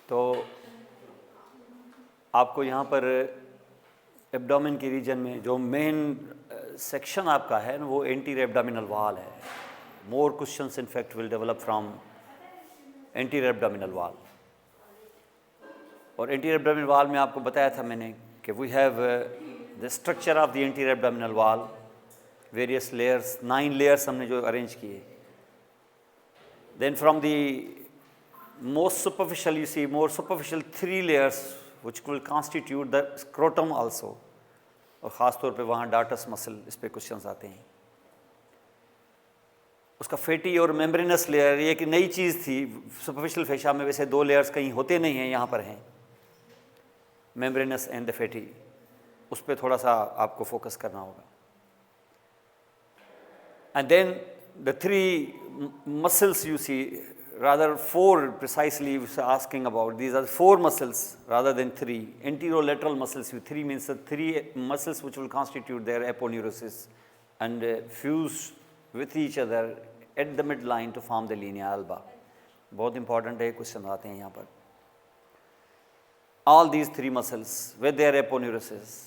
तो आपको यहाँ पर एब्डोमेन के रीजन में जो मेन सेक्शन आपका है ना, वो एंटीरियर एब्डोमिनल वॉल है। More questions in fact will develop from anterior abdominal wall. और एंटीरियर एब्डोमिनल वॉल में आपको बताया था मैंने कि we have the structure of the anterior abdominal wall, various layers, 9 layers हमने जो अरेंज किए। Then from the most superficial you see more superficial 3 layers which will constitute the scrotum also, और ख़ास तौर पे वहाँ डार्टस मसल, इस पे क्वेश्चंस आते हैं। उसका फैटी और मेम्ब्रेनस लेयर, ये एक नई चीज़ थी सुपरफिशियल फेशा में, वैसे 2 लेयर्स कहीं होते नहीं हैं, यहाँ पर हैं मेम्ब्रेनस एंड द फैटी। उस पर थोड़ा सा आपको फोकस करना होगा। And then the 3 muscles you see, rather 4 precisely asking about, these are 4 muscles rather than 3 anterolateral muscles. 3 means the 3 muscles which will constitute their aponeurosis and fuse with each other at the midline to form the linea alba. बहुत important है, question आते हैं यहाँ पर। All these 3 muscles with their aponeurosis,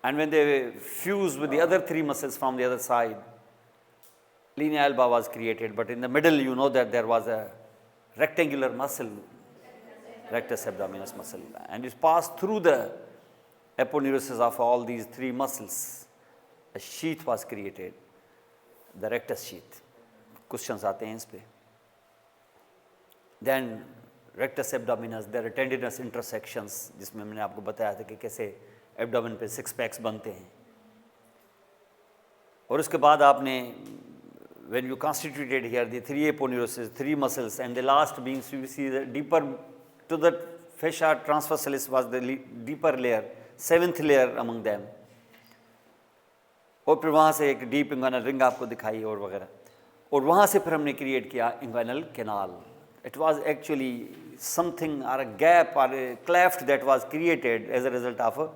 and when they fuse with the other 3 muscles from the other side, linea alba was created. But in the middle, you know that there was a rectangular muscle, rectus abdominis muscle, and it passed through the aponeurosis of all these 3 muscles. A sheath was created, the rectus sheath. Questions आते हैं इस पे। Then rectus abdominis, there are tendinous intersections, जिसमें मैंने आपको बताया था कि कैसे एब्डोमेन पे 6 पैक्स बनते हैं। और उसके बाद आपने when you constituted here the 3 aponeurosis, 3 muscles, and the last being, so you see the deeper to the fascia transversalis was the deeper layer, 7th layer among them. और फिर वहाँ से एक डीप इंग्वाइनल रिंग आपको दिखाई और वगैरह, और वहाँ से फिर हमने क्रिएट किया inguinal canal. It was actually something or a gap or a cleft that was created as a result of a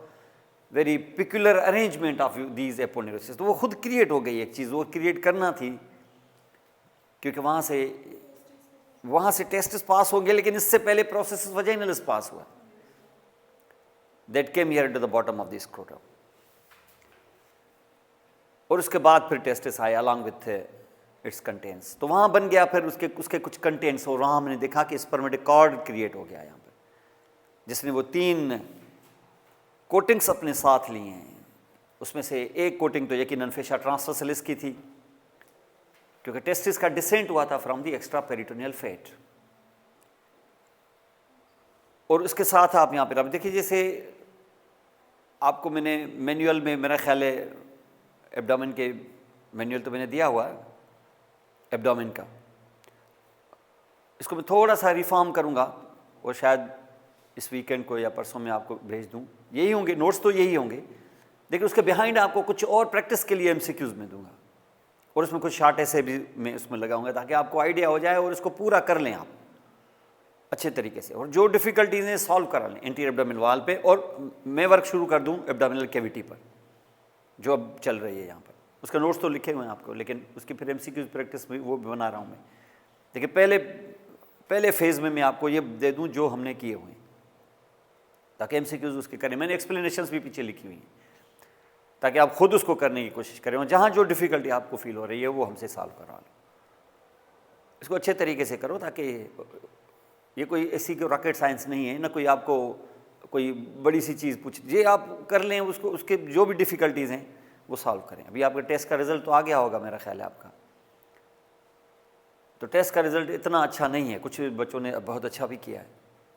very peculiar arrangement of these aponeurosis. तो वो खुद क्रिएट हो गई एक चीज़, वो क्रिएट करना थी, क्योंकि वहाँ से टेस्टिस पास हो गया, लेकिन इससे पहले प्रोसेस वजाइनलिस पास हुआ, that came here to the bottom of the scrotum. और उसके बाद फिर टेस्टिस आया अलॉन्ग विथ इट्स कंटेंट्स। तो वहाँ बन गया फिर उसके कुछ कंटेंट्स, और वहाँ हमने देखा कि स्पर्मेटिक कॉर्ड क्रिएट हो गया यहाँ पर, जिसने वो 3 कोटिंग्स अपने साथ लिए हैं। उसमें से एक कोटिंग तो यकीनन फेशा ट्रांसवर्सलिस की थी, क्योंकि टेस्टिस का डिसेंट हुआ था from the extra peritoneal fat. और उसके साथ आप यहाँ पर आप देखिए, जैसे आपको मैंने मैनुअल में, मेरा ख्याल है एब्डोमेन के मैनुअल तो मैंने दिया हुआ है एब्डोमेन का, इसको मैं थोड़ा सा रिफॉर्म करूँगा और शायद इस वीकेंड को या परसों में आपको भेज दूँ। यही होंगे नोट्स, तो यही होंगे, लेकिन उसके बिहाइंड आपको कुछ और प्रैक्टिस के लिए एमसीक्यूज में दूंगा, और उसमें कुछ शार्ट ऐसे भी मैं उसमें लगाऊंगा, ताकि आपको आइडिया हो जाए और इसको पूरा कर लें आप अच्छे तरीके से, और जो डिफ़िकल्टीज़ हैं सॉल्व करा लें एंटीरियर एब्डोमिनल वॉल पे। और मैं वर्क शुरू कर दूँ एब्डोमिनल कैविटी पर, जो अब चल रही है यहाँ पर। उसका नोट्स तो लिखे हुए हैं आपको, लेकिन उसकी फिर एमसीक्यूज प्रैक्टिस भी वो भी बना रहा हूँ मैं। देखिए पहले फेज़ में मैं आपको ये दे दूँ जो हमने किए हुए हैं, ताकि एमसीक्यूज उसके करें। मैंने एक्सप्लेनेशंस भी पीछे लिखी हुई हैं, ताकि आप खुद उसको करने की कोशिश करें, और जहाँ जो डिफ़िकल्टी आपको फील हो रही है वो हमसे सॉल्व करा लो। इसको अच्छे तरीके से करो, ताकि ये कोई ऐसी कोई रॉकेट साइंस नहीं है, ना कोई आपको कोई बड़ी सी चीज़ पूछ, ये आप कर लें, उसको उसके जो भी डिफ़िकल्टीज़ हैं वो सॉल्व करें। अभी आपका टेस्ट का रिज़ल्ट तो आ गया होगा मेरा ख्याल है आपका, तो टेस्ट का रिज़ल्ट इतना अच्छा नहीं है, कुछ बच्चों ने बहुत अच्छा भी किया है,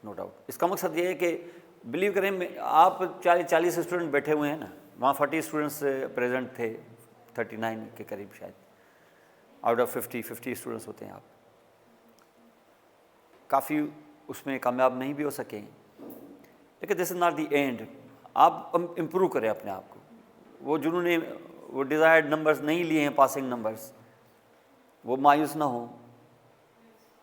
नो डाउट। इसका मकसद ये है कि बिलीव करें, आप 40 स्टूडेंट बैठे हुए हैं ना, वहाँ 40 स्टूडेंट्स प्रेजेंट थे, 39 के करीब शायद, आउट ऑफ 50 स्टूडेंट्स होते हैं। आप काफ़ी उसमें कामयाब नहीं भी हो सके, लेकिन this is not the end. आप इम्प्रूव करें अपने आप को। वो जिन्होंने वो डिज़ायर्ड नंबर्स नहीं लिए हैं, पासिंग नंबर्स, वो मायूस ना हो।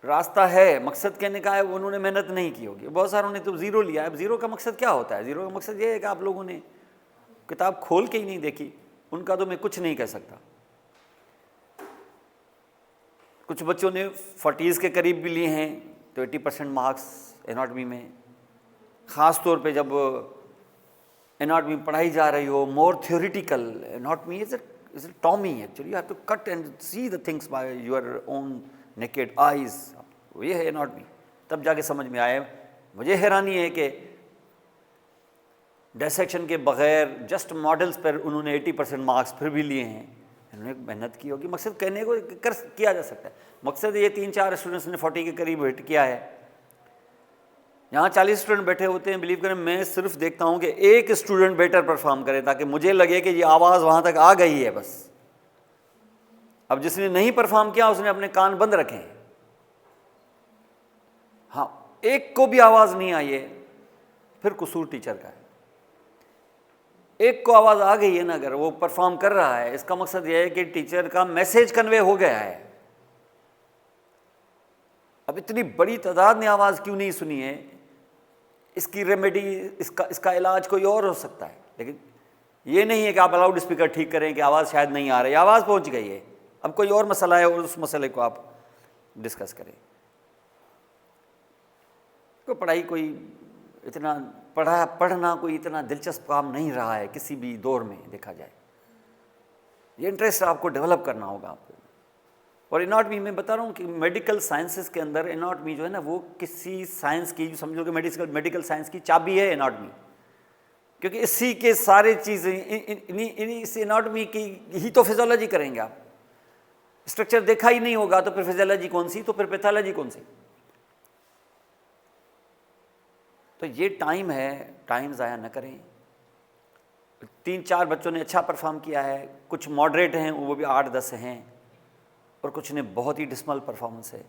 रास्ता है, मकसद कहने का है, उन्होंने मेहनत नहीं की होगी। बहुत सारों ने तो ज़ीरो लिया है। अब ज़ीरो का मकसद क्या होता है? ज़ीरो का मकसद ये है कि आप लोगों ने किताब खोल के ही नहीं देखी, उनका तो मैं कुछ नहीं कह सकता। कुछ बच्चों ने 40s के करीब भी लिए हैं, तो 80% मार्क्स एनाटॉमी में, ख़ास तौर पे जब एनाटॉमी पढ़ाई जा रही हो, more theoretical. Anatomy is a tommy actually, you have to cut and see the things by your own naked eyes. ये है एनाटॉमी, तब जाके समझ में आए। मुझे हैरानी है कि डायसेक्शन के बगैर जस्ट मॉडल्स पर उन्होंने 80% मार्क्स फिर भी लिए हैं। इन्होंने मेहनत की होगी, मकसद कहने को किया जा सकता है। मकसद ये 3-4 स्टूडेंट्स ने 40 के करीब हिट किया है। यहाँ 40 स्टूडेंट बैठे होते हैं, बिलीव करें मैं सिर्फ देखता हूँ कि एक स्टूडेंट बेटर परफॉर्म करे ताकि मुझे लगे कि ये आवाज़ वहाँ तक आ गई है बस। अब जिसने नहीं परफॉर्म किया उसने अपने कान बंद रखे हैं। हाँ, एक को भी आवाज़ नहीं आई है, फिर कसूर टीचर का है। एक को आवाज़ आ गई है ना, अगर वो परफॉर्म कर रहा है, इसका मकसद ये है कि टीचर का मैसेज कन्वे हो गया है। अब इतनी बड़ी तादाद ने आवाज़ क्यों नहीं सुनी है, इसकी रेमेडी, इसका इलाज कोई और हो सकता है। लेकिन ये नहीं है कि आप लाउड स्पीकर ठीक करें कि आवाज़ शायद नहीं आ रही, आवाज़ पहुंच गई है, अब कोई और मसला है और उस मसले को आप डिस्कस करें। तो पढ़ाई कोई इतना पढ़ना कोई इतना दिलचस्प काम नहीं रहा है किसी भी दौर में देखा जाए। ये इंटरेस्ट आपको डेवलप करना होगा आपको। और एनाटॉमी में बता रहा हूँ कि मेडिकल साइंसेस के अंदर एनाटॉमी जो है ना, वो किसी साइंस की, जो समझो कि मेडिकल साइंस की चाबी है एनाटॉमी, क्योंकि इसी के सारे चीज़ें इस एनाटॉमी की ही तो फिजियोलॉजी करेंगे आप। स्ट्रक्चर देखा ही नहीं होगा तो फिर फिजियोलॉजी कौन सी, तो फिर पैथोलॉजी कौन सी। तो ये टाइम है, टाइम ज़ाया न करें। 3-4 बच्चों ने अच्छा परफॉर्म किया है, कुछ मॉडरेट हैं, वो भी 8-10 हैं, और कुछ ने बहुत ही डिस्मल परफॉर्मेंस है,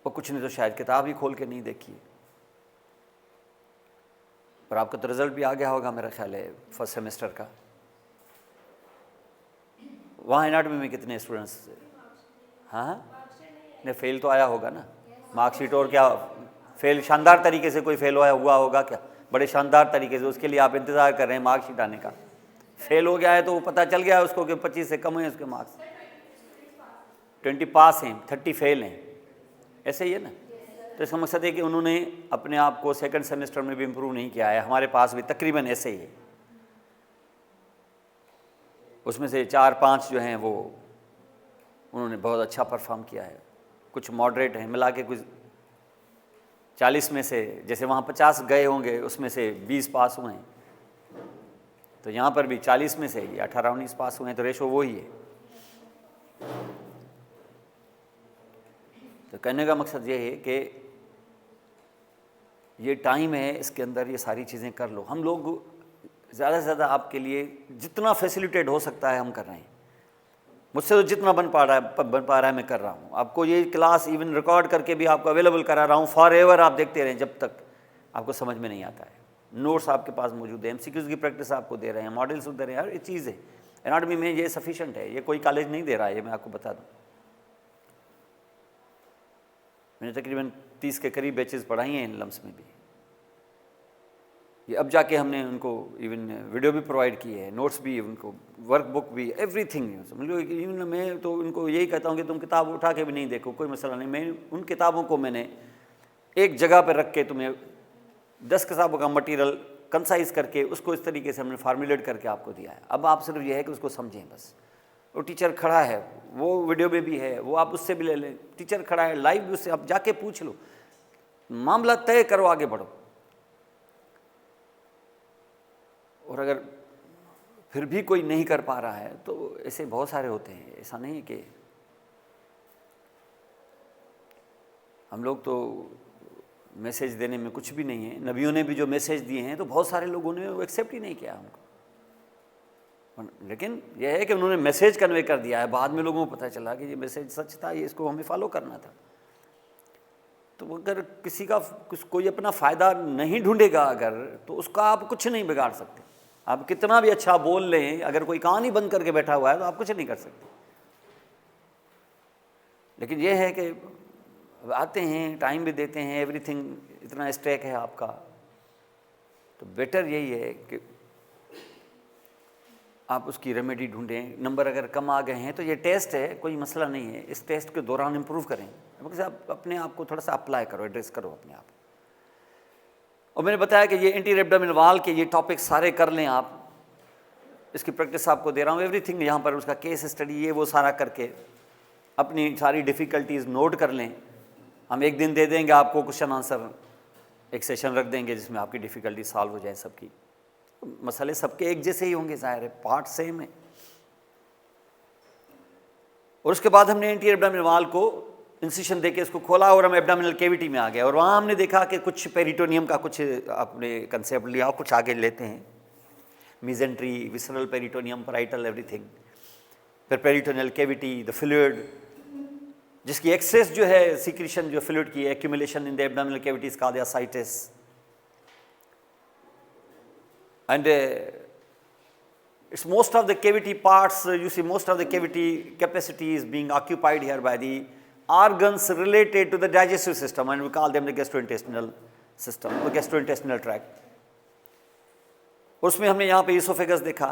और कुछ ने तो शायद किताब ही खोल के नहीं देखी है। पर आपका तो रिज़ल्ट भी आ गया होगा मेरा ख्याल है फर्स्ट सेमेस्टर का। वहाँ एनाटॉमी में कितने स्टूडेंट्स? हाँ, नहीं फेल तो आया होगा ना, मार्कशीट। और क्या फेल, शानदार तरीके से कोई फेल हुआ होगा क्या? बड़े शानदार तरीके से, उसके लिए आप इंतज़ार कर रहे हैं मार्कशीट आने का। फेल हो गया है तो वो पता चल गया उसको कि 25 से कम है उसके मार्क्स। 20 पास हैं, 30 फेल हैं, ऐसे ही है ना। तो इसका मकसद है कि उन्होंने अपने आप को सेकंड सेमेस्टर में भी इम्प्रूव नहीं किया है। हमारे पास भी तकरीबन ऐसे ही है। उसमें से 4-5 जो हैं वो उन्होंने बहुत अच्छा परफॉर्म किया है, कुछ मॉडरेट हैं, मिला के कुछ 40 में से, जैसे वहाँ 50 गए होंगे उसमें से 20 पास हुए हैं, तो यहाँ पर भी 40 में से 18-19 पास हुए हैं, तो रेशो वो ही है। तो कहने का मकसद ये है कि ये टाइम है, इसके अंदर ये सारी चीज़ें कर लो। हम लोग ज़्यादा से ज़्यादा आपके लिए जितना फैसिलिटेट हो सकता है हम कर रहे हैं। मुझसे तो जितना बन पा रहा है मैं कर रहा हूँ। आपको ये क्लास इवन रिकॉर्ड करके भी आपको अवेलेबल करा रहा हूँ फॉर एवर, आप देखते रहें जब तक आपको समझ में नहीं आता है। नोट्स आपके पास मौजूद है, MCQs की प्रैक्टिस आपको दे रहे हैं, मॉडल्स दे रहे हैं, हर एक चीज़ है। एनाटॉमी में ये सफिशेंट है, ये कोई कॉलेज नहीं दे रहा है, ये मैं आपको बता दूँ। मैंने तकरीबन 30 के करीब बैचेस पढ़ाई हैं इन लम्स में भी। ये अब जाके हमने उनको इवन वीडियो भी प्रोवाइड की है, नोट्स भी, उनको वर्क बुक भी, एवरीथिंग। समझ लो इवन मैं तो उनको यही कहता हूँ कि तुम किताब उठा के भी नहीं देखो, कोई मसला नहीं। मैं उन किताबों को मैंने एक जगह पर रख के तुम्हें 10 किताबों का मटेरियल कंसाइज करके उसको इस तरीके से हमने फार्मूलेट करके आपको दिया है। अब आप सिर्फ ये है कि उसको समझें बस। वो टीचर खड़ा है, वो वीडियो में भी है, वो आप उससे भी ले लें। टीचर खड़ा है लाइव भी, उससे आप जाके पूछ लो, मामला तय करो, आगे बढ़ो। और अगर फिर भी कोई नहीं कर पा रहा है तो ऐसे बहुत सारे होते हैं। ऐसा नहीं है कि हम लोग तो मैसेज देने में कुछ भी नहीं है। नबियों ने भी जो मैसेज दिए हैं तो बहुत सारे लोगों ने वो एक्सेप्ट ही नहीं किया हमको। लेकिन यह है कि उन्होंने मैसेज कन्वे कर दिया है, बाद में लोगों को पता चला कि ये मैसेज सच था, ये इसको हमें फॉलो करना था। तो अगर किसी का कोई अपना फ़ायदा नहीं ढूंढेगा अगर, तो उसका आप कुछ नहीं बिगाड़ सकते। आप कितना भी अच्छा बोल लें, अगर कोई कान ही बंद करके बैठा हुआ है तो आप कुछ नहीं कर सकते। लेकिन यह है कि आते हैं, टाइम भी देते हैं, एवरीथिंग इतना स्टैक है आपका, तो बेटर यही है कि आप उसकी रेमेडी ढूंढें। नंबर अगर कम आ गए हैं तो ये टेस्ट है, कोई मसला नहीं है, इस टेस्ट के दौरान इम्प्रूव करें। आप अपने आप को थोड़ा सा अप्लाई करो, एड्रेस करो अपने आप। और मैंने बताया कि ये इंटीरियर एब्डोमिनल वॉल के ये टॉपिक सारे कर लें आप, इसकी प्रैक्टिस आपको दे रहा हूँ, एवरीथिंग यहाँ पर उसका केस स्टडी ये वो सारा करके अपनी सारी डिफ़िकल्टीज नोट कर लें। हम एक दिन दे देंगे आपको क्वेश्चन आंसर, एक सेशन रख देंगे जिसमें आपकी डिफ़िकल्टी सॉल्व हो जाए सबकी। मसले सबके एक जैसे ही होंगे, ज़ाहिर है, पार्ट सेम है। और उसके बाद हमने इंटीरियर एब्डोमिनल वॉल को इंसिशन देके इसको खोला और हम एब्डोमिनल कैविटी में आ गए, और वहाँ हमने देखा कि कुछ पेरिटोनियम का कुछ अपने कंसेप्ट लिया, कुछ आगे लेते हैं, मीजेंट्री, विसरल पेरिटोनियम, पैराइटल, एवरीथिंग। फिर पेरिटोनियल कैविटी, द फ्लूइड, जिसकी एक्सेस जो है सीक्रेशन जो फ्लूइड की accumulation in the abdominal cavity is called ascites, and it's most of the cavity parts, you see most of the cavity capacity is being occupied here by the organs related to the digestive system, and we call them the gastrointestinal system or gastrointestinal tract. उसमें हमने यहाँ पे oesophagus देखा,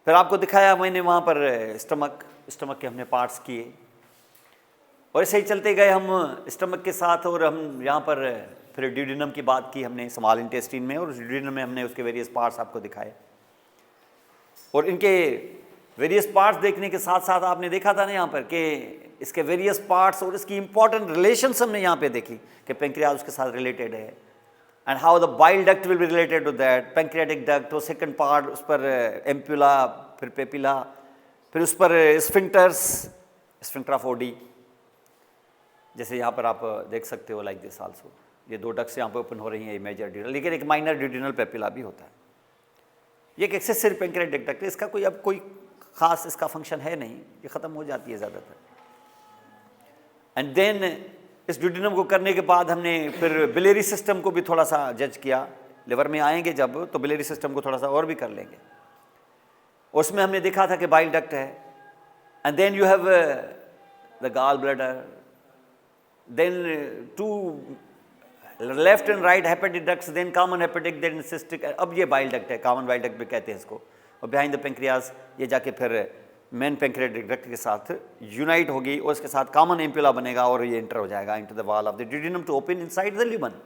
फिर आपको दिखाया मैंने वहाँ पर स्टमक के हमने पार्ट्स किए, और ऐसे ही चलते गए हम स्टमक के साथ, और हम यहाँ पर फिर ड्यूडेनम की बात की हमने स्मॉल इंटेस्टाइन में, और ड्यूडेनम में हमने उसके वेरियस पार्ट्स आपको दिखाए। और इनके वेरियस पार्ट्स देखने के साथ साथ आपने देखा था ना यहाँ पर कि इसके वेरियस पार्ट्स और इसकी इंपॉर्टेंट रिलेशंस हमने यहाँ पे देखी कि पेंक्रियाज उसके साथ रिलेटेड है, and how the bile duct will be related to that, pancreatic duct, और सेकंड पार्ट उस पर एम्पुला, फिर पेपिला, फिर उस पर स्फिंक्टर ऑफ ओडी, जैसे यहाँ पर आप देख सकते हो, लाइक दिस आल्सो, ये दो डक्ट्स यहाँ पे ओपन हो रही हैं, ये मेजर ड्यूडेनल, लेकिन एक माइनर ड्यूडेनल पेपिला भी होता है। ये एक एक्सेसरी पेंक्रियाटिक डक्ट है, इसका कोई अब कोई खास इसका फंक्शन है नहीं, ये ख़त्म हो जाती है ज़्यादातर। एंड देन इस ड्यूडेनम को करने के बाद हमने फिर बिलियरी सिस्टम को भी थोड़ा सा जज किया, लिवर में आएंगे जब तो बिलियरी सिस्टम को थोड़ा सा और भी कर लेंगे। उसमें हमने देखा था कि बाइल डक्ट है, and then you have the gall bladder, then to left and right hepatic ducts, then common hepatic, then cystic, अब ये बाइल डक्ट है, कॉमन बाइल डक्ट भी कहते हैं इसको, और बिहाइंड द पेंक्रियाज ये जाके फिर मेन पेंक्रियाटिक डक्ट के साथ यूनाइट होगी, और इसके साथ कॉमन एम्पुला बनेगा, और ये एंटर हो जाएगा into the wall of the duodenum to open inside the lumen.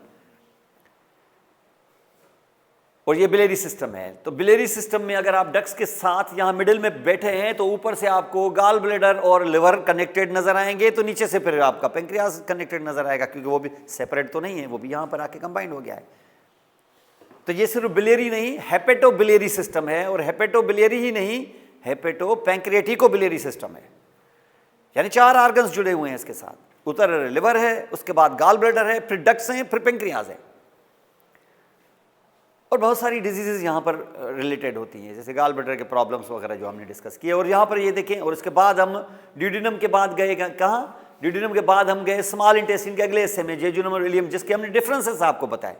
और ये बिलियरी सिस्टम है। तो बिलियरी सिस्टम में अगर आप डक्ट्स के साथ यहाँ मिडिल में बैठे हैं तो ऊपर से आपको गॉल ब्लैडर और लिवर कनेक्टेड नजर आएंगे, तो नीचे से फिर आपका पेंक्रियाज कनेक्टेड नजर आएगा, क्योंकि वो भी सेपरेट तो नहीं है, वो भी यहाँ पर आके कंबाइंड हो गया है। तो ये सिर्फ बिलियरी नहीं, हेपेटो बिलियरी सिस्टम है, और हेपेटो बिलियरी ही नहीं, हेपेटो पैंक्रियाटिको बिलियरी सिस्टम है, यानी 4 ऑर्गन्स जुड़े हुए हैं इसके साथ। उधर लिवर है, उसके बाद गॉल ब्लैडर है, फिर डक्ट्स हैं, फिर पेंक्रियाज है, और बहुत सारी डिजीजेज यहाँ पर रिलेटेड होती हैं, जैसे गॉल ब्लैडर के प्रॉब्लम्स वगैरह जो हमने डिस्कस किए। और यहाँ पर ये देखें, और उसके बाद हम ड्यूडेनम के बाद गए कहाँ, ड्यूडेनम के बाद हम गए स्मॉल इंटेस्टाइन के अगले हिस्से में, जेजुनम और इलियम, जिसके हमने डिफरेंसेस आपको बताए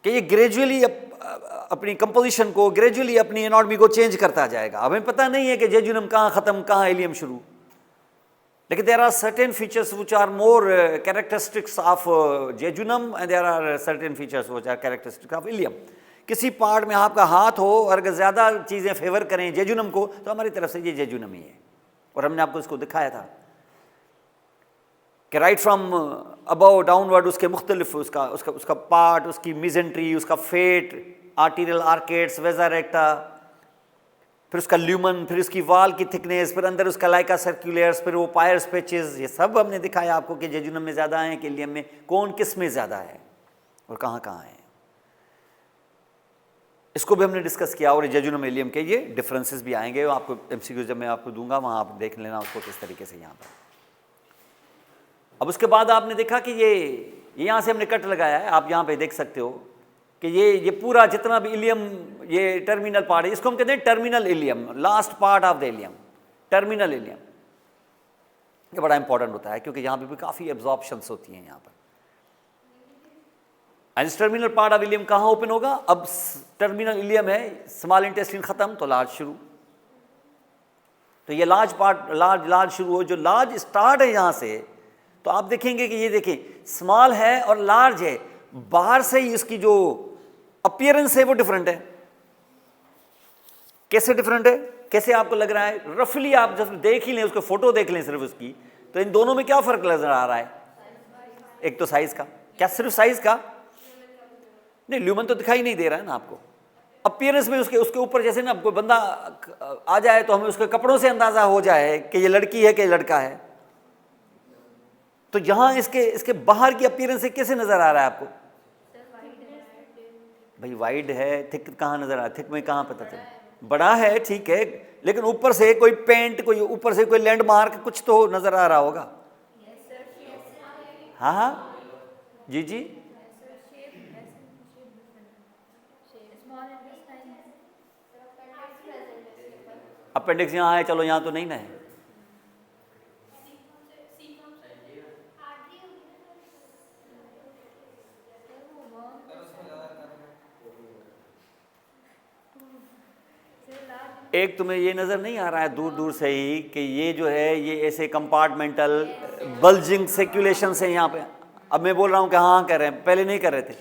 कि ये ग्रेजुअली अपनी कंपोजिशन को, ग्रेजुअली अपनी एनाटॉमी को चेंज करता जाएगा। हमें पता नहीं है कि जेजुनम कहाँ ख़त्म, कहाँ इलियम शुरू, लेकिन there are certain features which are more characteristics of jejunum, and there are certain features which are characteristics of ileum. किसी पार्ट में आपका हाथ हो और अगर ज़्यादा चीज़ें फेवर करें जेजुनम को, तो हमारी तरफ से ये जेजुनम ही है। और हमने आपको इसको दिखाया था कि राइट फ्रॉम अबव डाउनवर्ड उसके मुख्तलिफ उसका पार्ट, उसकी मिजेंट्री, उसका फेट, आर्टीरियल आर्केड्स, वेजा रेक्टा, फिर उसका ल्यूमन, फिर उसकी वाल की थिकनेस, फिर अंदर उसका लाइका सर्कुलर्स, फिर वो पायर्स पैचेस, ये सब हमने दिखाया आपको कि जेजुनम में ज़्यादा है कि इलियम में, कौन किस में ज़्यादा है और कहाँ कहाँ है, इसको भी हमने डिस्कस किया। और जेजुनम इलियम के ये डिफरेंसेस भी आएंगे, आपको एमसीक्यू जब मैं आपको दूंगा वहाँ आप देख लेना उसको किस तरीके से यहाँ पर। अब उसके बाद आपने देखा कि ये यहाँ से हमने कट लगाया है, आप यहाँ पे देख सकते हो कि ये पूरा जितना भी इलियम, ये टर्मिनल पार्ट है, इसको हम कहते हैं terminal ileum, last part of the ilium, terminal ileum. ये बड़ा इंपॉर्टेंट होता है क्योंकि यहाँ पे भी काफ़ी एब्जॉर्प्शंस होती हैं यहाँ पर। And terminal part of ileum कहाँ ओपन होगा, अब टर्मिनल इलियम है, स्मॉल इंटेस्टाइन खत्म तो लार्ज शुरू, तो ये लार्ज पार्ट, लार्ज शुरू हो, जो लार्ज स्टार्ट है यहाँ से, तो आप देखेंगे कि ये देखें स्मॉल है और लार्ज है, बाहर से ही इसकी जो अपीयरेंस है वो डिफरेंट है। कैसे डिफरेंट है, कैसे आपको लग रहा है, रफली आप जब देख ही लें, उसको फोटो देख लें सिर्फ उसकी, तो इन दोनों में क्या फर्क नजर आ रहा है, एक तो साइज का, क्या सिर्फ साइज का? नहीं, ल्यूमन तो दिखाई नहीं दे रहा है ना आपको। अपीयरेंस में उसके ऊपर जैसे ना कोई बंदा आ जाए तो हमें उसके कपड़ों से अंदाजा हो जाए कि ये लड़की है कि ये लड़का है। तो यहां इसके बाहर की अपीयरेंस से कैसे नजर आ रहा है आपको? भाई वाइड है, थिक कहाँ नजर आ रहा है? थिक में कहाँ पता चला? बड़ा है, ठीक है, लेकिन ऊपर से कोई पेंट, कोई ऊपर से कोई लैंडमार्क कुछ तो नजर आ रहा होगा। हाँ हाँ जी जी। अपेंडिक्स यहाँ है, चलो यहाँ तो नहीं ना है। एक तुम्हें ये नज़र नहीं आ रहा है दूर दूर से ही कि ये जो है ये ऐसे कंपार्टमेंटल बल्जिंग सर्कुलेशन से यहाँ पे? अब मैं बोल रहा हूँ कि हाँ कर रहे हैं, पहले नहीं कर रहे थे।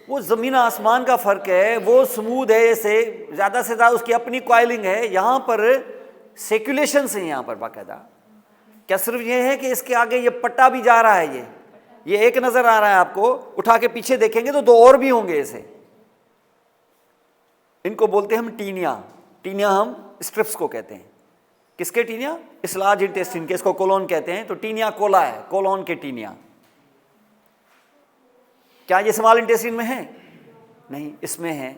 वो ज़मीन आसमान का फ़र्क है, वो स्मूथ है, ऐसे ज़्यादा से ज़्यादा उसकी अपनी कॉइलिंग है, यहाँ पर सर्कुलेशन से यहाँ पर बाकायदा। क्या सिर्फ ये है कि इसके आगे ये पट्टा भी जा रहा है? ये एक नज़र आ रहा है आपको, उठा के पीछे देखेंगे तो दो और भी होंगे ऐसे। इनको बोलते हैं हम टीनिया। टीनिया हम स्ट्रिप्स को कहते हैं। किसके टीनिया? इस लार्ज इंटेस्टिन के, इसको कोलोन कहते हैं। तो टीनिया कोला है, कोलोन के टीनिया। क्या ये स्मॉल इंटेस्टिन में है? नहीं, इसमें है।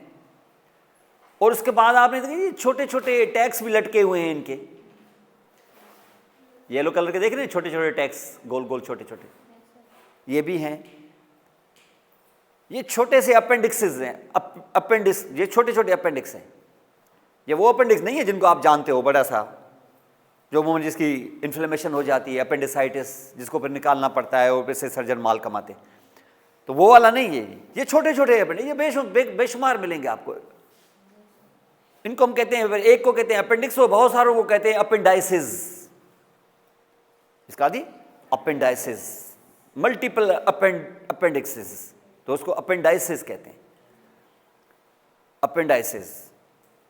और उसके बाद आपने देखा छोटे छोटे टैग्स भी लटके हुए हैं इनके, येलो कलर के देख रहे हैं, छोटे छोटे टैग्स, गोल गोल छोटे छोटे, ये भी हैं। ये छोटे से अपेंडिक्सेस हैं, अपेंडिक्स, ये छोटे छोटे अपेंडिक्स हैं। ये वो अपेंडिक्स नहीं है जिनको आप जानते हो, बड़ा सा जो मोमेंट जिसकी इन्फ्लेमेशन हो जाती है, अपेंडिसाइटिस, जिसको फिर निकालना पड़ता है और फिर से सर्जन माल कमाते, तो वो वाला नहीं है। ये छोटे छोटे अपेंडिक्स, ये बेशुमार मिलेंगे आपको। इनको हम कहते हैं, एक को कहते हैं अपेंडिक्स और बहुत सारों को कहते हैं अपेंडाइसिस। इसका आदि अपेंडाइसिस, मल्टीपल अपेंडिक्सिस, तो उसको अपेंडाइसिस कहते हैं। अपेंडाइसिस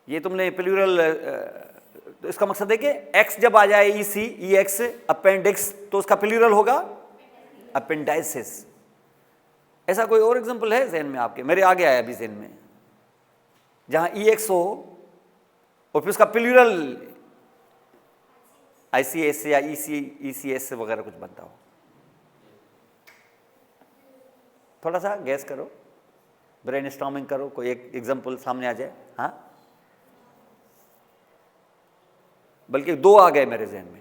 ये तुमने प्लूरल, तो इसका मकसद है कि एक्स जब आ जाए, ई एक्स अपेंडिक्स, तो उसका प्लूरल होगा अपेंडाइसिस। ऐसा कोई और एग्जांपल है जहन में आपके? मेरे आगे आया अभी जहन में, जहां ई एक्स हो और फिर उसका प्लूरल ICS या ECS वगैरह कुछ बनता हो। थोड़ा सा गैस करो, ब्रेनस्टॉर्मिंग करो, कोई एक एग्जांपल सामने आ जाए। हाँ, बल्कि दो आ गए मेरे जहन में।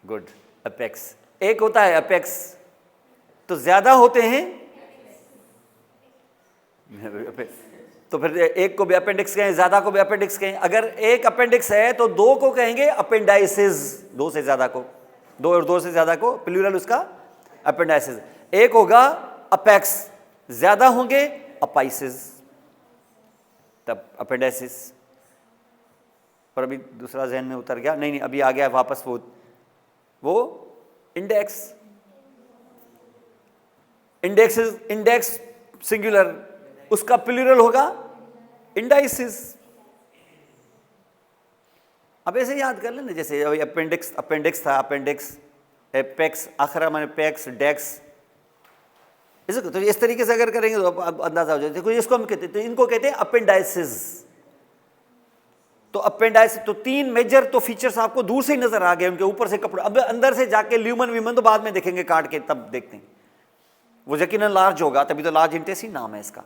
Good, apex. एक होता है अपेक्स, तो ज्यादा होते हैं तो फिर एक को भी अपेंडिक्स कहें, ज्यादा को भी अपेंडिक्स कहें। अगर एक अपेंडिक्स है तो दो को कहेंगे अपेंडाइसिस, दो से ज्यादा को, दो और दो से ज्यादा को प्लूरल उसका अपेंडाइसिस। एक होगा अपेक्स, ज्यादा होंगे अपाइसिस, तब अपेंडाइसिस। और अभी दूसरा जहन में उतर गया, नहीं अभी आ गया वापस वो इंडेक्स। इंडेक्स सिंगुलर, उसका प्लूरल होगा इंडाइसिस। अब ऐसे याद कर लेना, जैसे अभी अपेंडिक्स था, अपेंडिक्स, एपेक्स, आखिर मैंने पेक्स, डेक्स, तो इस तरीके से अगर करेंगे तो अंदाजा हो जाए। देखो इसको हम कहते हैं, तो इनको कहते हैं अपेंडाइसिस। तो अपेंडाइसिस, तो तीन मेजर तो फीचर्स आपको दूर से ही नजर आ गए उनके, ऊपर से कपड़े। अब अंदर से जाके ल्यूमन वीमन तो बाद में देखेंगे काट के, तब देखते हैं। वो यकीनन लार्ज होगा, तभी तो लार्ज इंटेस्टाइन नाम है इसका।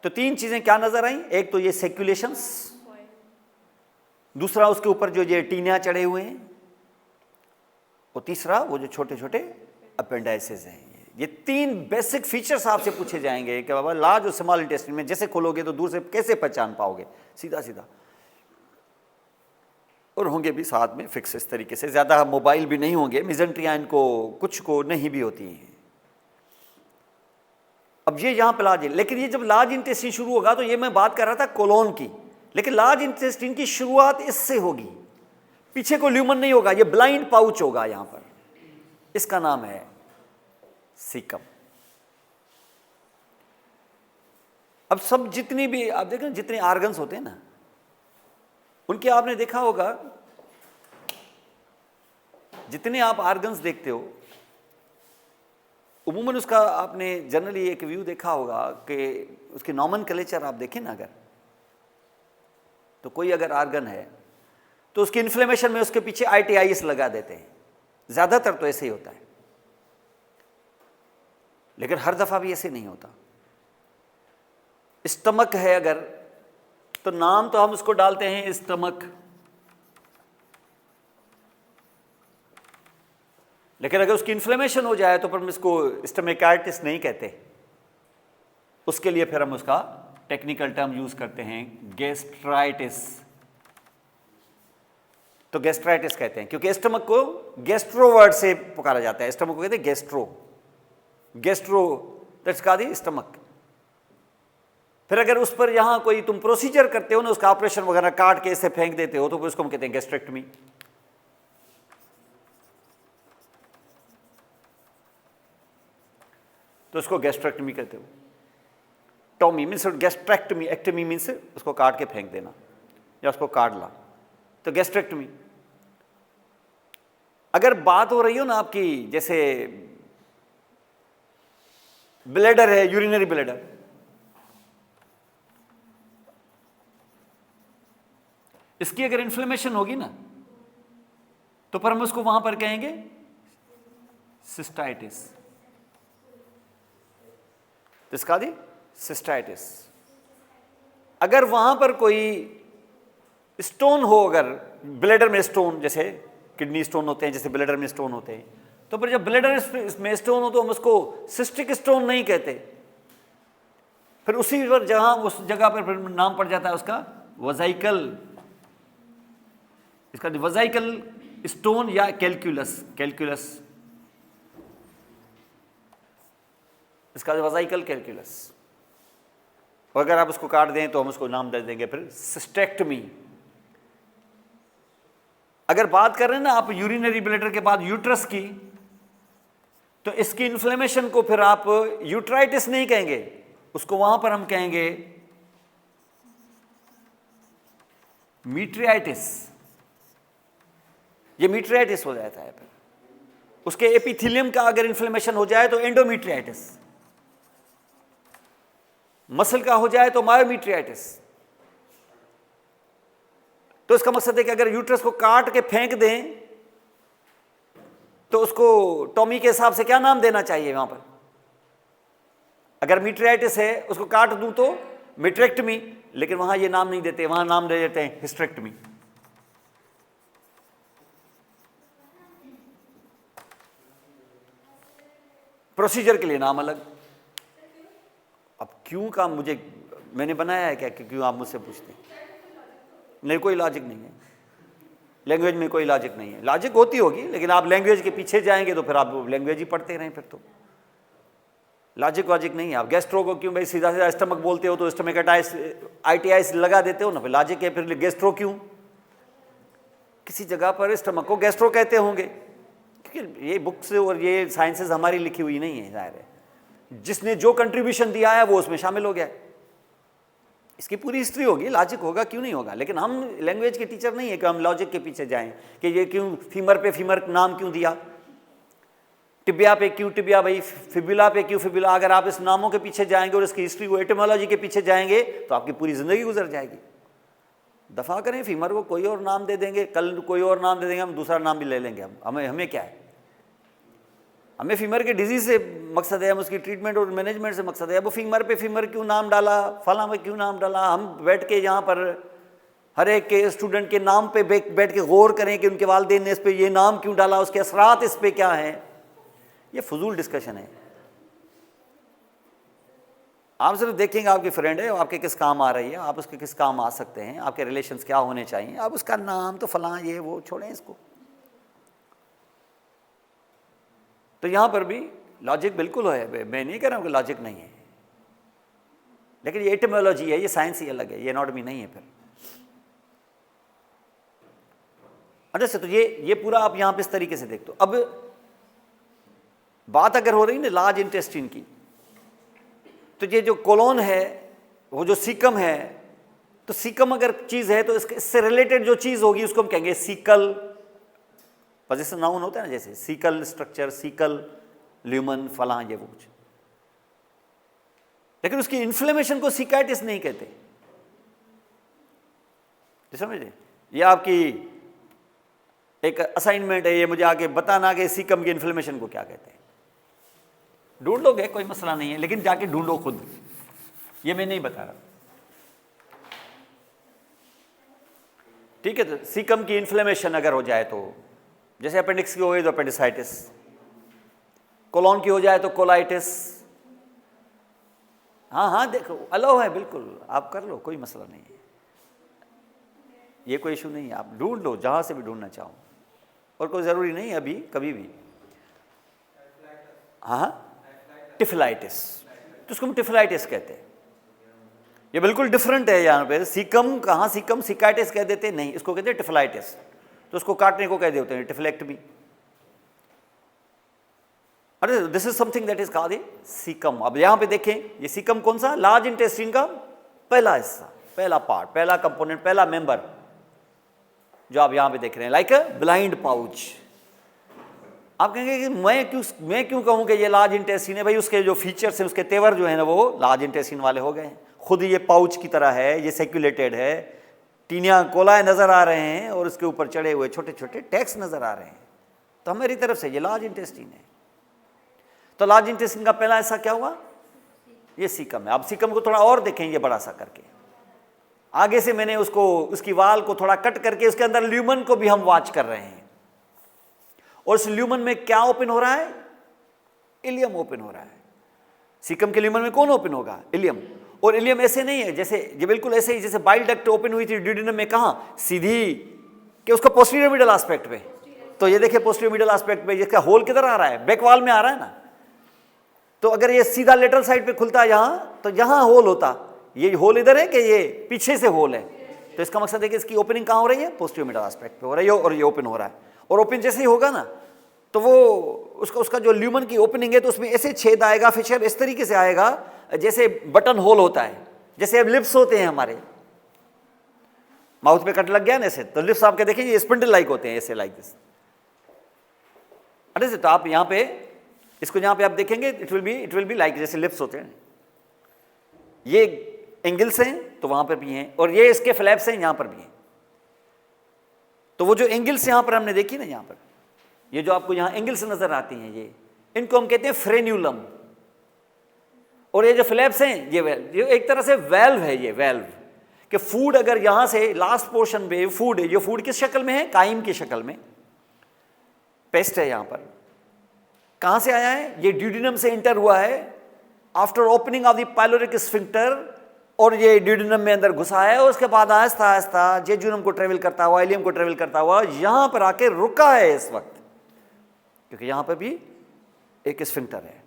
तो तीन चीजें क्या नजर आई? एक तो ये सर्कुलेशंस, दूसरा उसके ऊपर जो ये टीनिया चढ़े हुए हैं, और तीसरा वो जो छोटे छोटे अपेंडाइसिस हैं। ये तीन बेसिक फीचर्स आपसे पूछे जाएंगे कि बाबा लार्ज और स्मॉल इंटेस्टाइन में जैसे खोलोगे तो दूर से कैसे पहचान पाओगे, सीधा सीधा। और होंगे भी साथ में फिक्स इस तरीके से, ज्यादा मोबाइल भी नहीं होंगे। मिजेंट्रिया इनको कुछ को नहीं भी होती है। अब ये यहां पे लार्ज, लेकिन ये जब लार्ज इंटेस्टाइन शुरू होगा, तो ये मैं बात कर रहा था कोलोन की, लेकिन लार्ज इंटेस्टाइन की शुरुआत इससे होगी, पीछे को ल्यूमन नहीं होगा, ये ब्लाइंड पाउच होगा यहां पर। इसका नाम है सीकम। अब सब जितनी भी आप देखें, जितने आर्गन्स होते हैं ना, उनके आपने देखा होगा, जितने आप आर्गन्स देखते हो उमूमन उसका आपने जनरली एक व्यू देखा होगा कि उसकी नॉमेनक्लेचर आप देखें ना, अगर तो कोई अगर आर्गन है तो उसकी इन्फ्लेमेशन में उसके पीछे ITIS लगा देते हैं, ज्यादातर तो ऐसे ही होता है, लेकिन हर दफा भी ऐसे नहीं होता। स्टमक है अगर, तो नाम तो हम उसको डालते हैं स्टमक, लेकिन अगर उसकी इन्फ्लेमेशन हो जाए तो फिर हम इसको स्टमकाइटिस नहीं कहते, उसके लिए फिर हम उसका टेक्निकल टर्म यूज करते हैं गैस्ट्राइटिस। तो गैस्ट्राइटिस कहते हैं क्योंकि स्टमक को गैस्ट्रो वर्ड से पुकारा जाता है, स्टमक को कहते हैं गैस्ट्रो, गैस्ट्रो दैट्स का दी स्टमक। फिर अगर उस पर यहां कोई तुम प्रोसीजर करते हो ना, उसका ऑपरेशन वगैरह काट के इसे फेंक देते हो, तो फिर उसको हम कहते हैं गैस्ट्रेक्टमी। तो उसको गैस्ट्रेक्टमी कहते हो। टॉमी मीन्स गैस्ट्रेक्टमी, एक्टमी मीन्स उसको काट के फेंक देना या उसको काट ला, तो गैस्ट्रेक्टमी। अगर बात हो रही हो ना आपकी, जैसे ब्लैडर है, यूरिनरी ब्लैडर, इसकी अगर इन्फ्लेमेशन होगी ना तो पर हम उसको वहां पर कहेंगे सिस्टाइटिस, इसका दी सिस्टाइटिस। अगर वहां पर कोई स्टोन हो, अगर ब्लैडर में स्टोन, जैसे किडनी स्टोन होते हैं, जैसे ब्लैडर में स्टोन होते हैं, तो फिर जब ब्लैडर में स्टोन हो तो हम उसको सिस्टिक स्टोन नहीं कहते, फिर उसी पर जहां उस जगह पर फिर नाम पड़ जाता है उसका वजाइकल, इसका वजाइकल स्टोन या कैलकुलस, कैलकुलस, इसका वजाइकल कैलकुलस। और अगर आप उसको काट दें तो हम उसको नाम दे देंगे फिर सिस्टेक्टमी। अगर बात कर रहे हैं ना आप यूरिनरी ब्लैडर के बाद यूट्रस की, तो इसकी इन्फ्लेमेशन को फिर आप यूट्राइटिस नहीं कहेंगे, उसको वहां पर हम कहेंगे मीट्रियाइटिस। ये मीट्रियाइटिस हो जाता है। फिर उसके एपिथेलियम का अगर इन्फ्लेमेशन हो जाए तो एंडोमीट्रियाइटिस, मसल का हो जाए तो मायोमीट्रियाइटिस। तो इसका मकसद है कि अगर यूट्रस को काट के फेंक दें तो उसको टॉमी के हिसाब से क्या नाम देना चाहिए वहां पर। अगर मीट्रियाइटिस है उसको काट दूं तो मिट्रेक्टमी, लेकिन वहां ये नाम नहीं देते, वहां नाम दे देते हैं हिस्ट्रेक्टमी। प्रोसीजर के लिए नाम अलग। अब क्यों का मुझे, मैंने बनाया है क्या कि क्यों आप मुझसे पूछते हैं? नहीं, कोई लॉजिक नहीं है, लैंग्वेज में कोई लॉजिक नहीं है। लॉजिक होती होगी लेकिन आप लैंग्वेज के पीछे जाएंगे तो फिर आप लैंग्वेज ही पढ़ते रहें, फिर तो लॉजिक वॉजिक नहीं है। आप गैस्ट्रो को क्यों भाई सीधा सीधा स्टमक बोलते हो, तो स्टमकाइटिस ITIS लगा देते हो ना, फिर लॉजिक है, फिर गैस्ट्रो क्यों? किसी जगह पर स्टमक को गैस्ट्रो कहते होंगे, क्योंकि ये बुक्स और ये साइंसेज हमारी लिखी हुई नहीं है, जाहिर है जिसने जो कंट्रीब्यूशन दिया है वो उसमें शामिल हो गया। इसकी पूरी हिस्ट्री होगी, लॉजिक होगा, क्यों नहीं होगा। लेकिन हम लैंग्वेज के टीचर नहीं है कि हम लॉजिक के पीछे जाएं कि ये क्यों फीमर पे फीमर नाम क्यों दिया, टिबिया पे क्यों टिबिया भाई, फिबुला पे क्यों फिबुला। अगर आप इस नामों के पीछे जाएंगे और इसकी हिस्ट्री को एटिमोलॉजी के पीछे जाएंगे तो आपकी पूरी जिंदगी गुजर जाएगी। दफा करें, फीमर को कोई और नाम दे देंगे, कल कोई और नाम दे देंगे, हम दूसरा नाम भी ले लेंगे। हमें क्या है, हमें फीमर के डिजीज से मकसद है, हम उसकी ट्रीटमेंट और मैनेजमेंट से मकसद है। अब फीमर पे फीमर क्यों नाम डाला, फला में क्यों नाम डाला, हम बैठ के यहाँ पर हर एक के स्टूडेंट के नाम पे बैठ के गौर करें कि उनके वालिदैन ने इस पे ये नाम क्यों डाला, उसके असरात इस पे क्या हैं। ये फजूल डिस्कशन है। आप सिर्फ देखेंगे आपकी फ्रेंड है, आपके किस काम आ रही है, आप उसके किस काम आ सकते हैं, आपके रिलेशंस क्या होने चाहिए, आप उसका नाम तो फलां ये वो छोड़ें इसको। तो यहां पर भी लॉजिक बिल्कुल है, मैं नहीं कह रहा हूं कि लॉजिक नहीं है, लेकिन ये एटिमोलॉजी है, ये साइंस ही अलग है, ये एनाटॉमी नहीं है। फिर अच्छा, तो ये पूरा आप यहां पे इस तरीके से देखते हो। अब बात अगर हो रही ना लार्ज इंटेस्टाइन की, तो ये जो कोलोन है, वो जो सीकम है, तो सीकम अगर चीज है तो इससे रिलेटेड जो चीज होगी उसको हम कहेंगे सीकल। पोजीशन नाउन होता है ना, जैसे सीकल स्ट्रक्चर, सीकल ल्यूमन फला ये वो कुछ, लेकिन उसकी इन्फ्लेमेशन को सीकाइटिस नहीं कहते। समझे? ये आपकी एक असाइनमेंट है, ये मुझे आगे बताना कि सीकम की इन्फ्लेमेशन को क्या कहते हैं। ढूंढ लोगे, कोई मसला नहीं है, लेकिन जाके ढूंढो खुद, ये मैं नहीं बता रहा। ठीक है, तो सीकम की इन्फ्लेमेशन अगर हो जाए तो, जैसे अपेंडिक्स की हो गई तो अपेंडिसाइटिस, कोलोन की हो जाए तो कोलाइटिस। हाँ हाँ देखो अलाउ है, बिल्कुल आप कर लो, कोई मसला नहीं है, ये कोई इशू नहीं है। आप ढूंढ लो जहां से भी ढूंढना चाहो, और कोई ज़रूरी नहीं है अभी, कभी भी। हाँ टिफलाइटिस, तो उसको हम टिफलाइटिस कहते हैं। ये बिल्कुल डिफरेंट है यहाँ पे। सीकम कहाँ, सीकम सिकाइटिस कह देते नहीं, इसको कहते हैं टिफलाइटिस। तो उसको काटने को कह देते हैं टिफलेक्टमी। अरे this is something that is called caecum. अब यहाँ पे देखें, ये सीकम कौन सा, लार्ज इंटेस्टाइन का पहला हिस्सा, पहला पार्ट, पहला कंपोनेंट, पहला मेंबर जो आप यहाँ पे देख रहे हैं, लाइक अ ब्लाइंड पाउच। आप कहेंगे कि मैं क्यों कहूँ कि ये लार्ज इंटेस्टाइन है? भाई उसके जो फीचर्स हैं, उसके तेवर जो है ना, वो लार्ज इंटेस्टाइन वाले हो गए हैं। खुद ये पाउच की तरह है, ये सेक्युलेटेड है, टीनिया कोलाए नजर आ रहे हैं, और उसके ऊपर चढ़े हुए छोटे छोटे टैक्स नजर आ रहे हैं। तो हमारी तरफ से ये लार्ज इंटेस्टाइन है। तो लार्ज इंटेस्टाइन का पहला हिस्सा क्या हुआ, ये सीकम है। अब सीकम को थोड़ा और देखें, ये बड़ा सा करके, आगे से मैंने उसको, उसकी वाल को थोड़ा कट करके उसके अंदर ल्यूमन को भी हम वॉच कर रहे हैं। और उस ल्यूमन में क्या ओपन हो रहा है, इलियम ओपन हो रहा है। सीकम के ल्यूमन में कौन ओपन होगा, इलियम। और इलियम ऐसे नहीं है जैसे, ये बिल्कुल ऐसे ही जैसे बाइल डक्ट ओपन हुई थी ड्यूडेनम में, कहाँ, सीधी कि उसका पोस्टीरियर मिडल एस्पेक्ट पे। तो ये देखिए पोस्टीरियर मिडल एस्पेक्ट पे, इसका होल किधर आ रहा है, बैक वॉल में आ रहा है ना। तो अगर ये सीधा लेटरल साइड पे खुलता है यहाँ, तो यहाँ होल होता, ये होल इधर है कि ये पीछे से होल है। तो इसका मकसद है कि इसकी ओपनिंग कहाँ हो रही है, पोस्टीरियर मिडल एस्पेक्ट पे हो रही है, और ये ओपन हो रहा है। और ओपन जैसे ही होगा ना, तो वो उसका जो ल्यूमन की ओपनिंग है, तो उसमें ऐसे छेद आएगा, फिशर इस तरीके से आएगा जैसे बटन होल होता है, जैसे अब लिप्स होते हैं हमारे माउथ पे कट लग गया ना ऐसे, तो लिप्स आपके देखिए ये स्पिंडल लाइक होते हैं, ऐसे लाइक दिस। अरे तो आप यहाँ पे इसको, यहाँ पे आप देखेंगे, इट विल बी लाइक जैसे लिप्स होते हैं। ये एंगल्स हैं तो वहां पर भी हैं, और ये इसके फ्लैप्स हैं, यहाँ पर भी हैं। तो वो जो एंगल्स यहाँ पर हमने देखी ना, यहाँ पर ये जो आपको यहाँ एंगल्स नजर आती हैं, ये इनको हम कहते हैं फ्रेन्यूलम। और ये जो फ्लैप्स हैं, ये एक तरह से वेल्व है। ये वेल्व कि फूड अगर यहाँ से लास्ट पोर्शन पे फूड है, ये फूड किस शक्ल में है, काइम की शक्ल में, पेस्ट है। यहाँ पर कहाँ से आया है, ये ड्यूडेनम से इंटर हुआ है after opening of the pyloric sphincter, और ये ड्यूडेनम में अंदर घुसा है, और उसके बाद आहिस्ता आहिस्ता जेजुनम को ट्रेवल करता हुआ, इलियम को ट्रेवल करता हुआ यहाँ पर आके रुका है इस वक्त, क्योंकि यहाँ पर भी एक स्फिंक्टर है।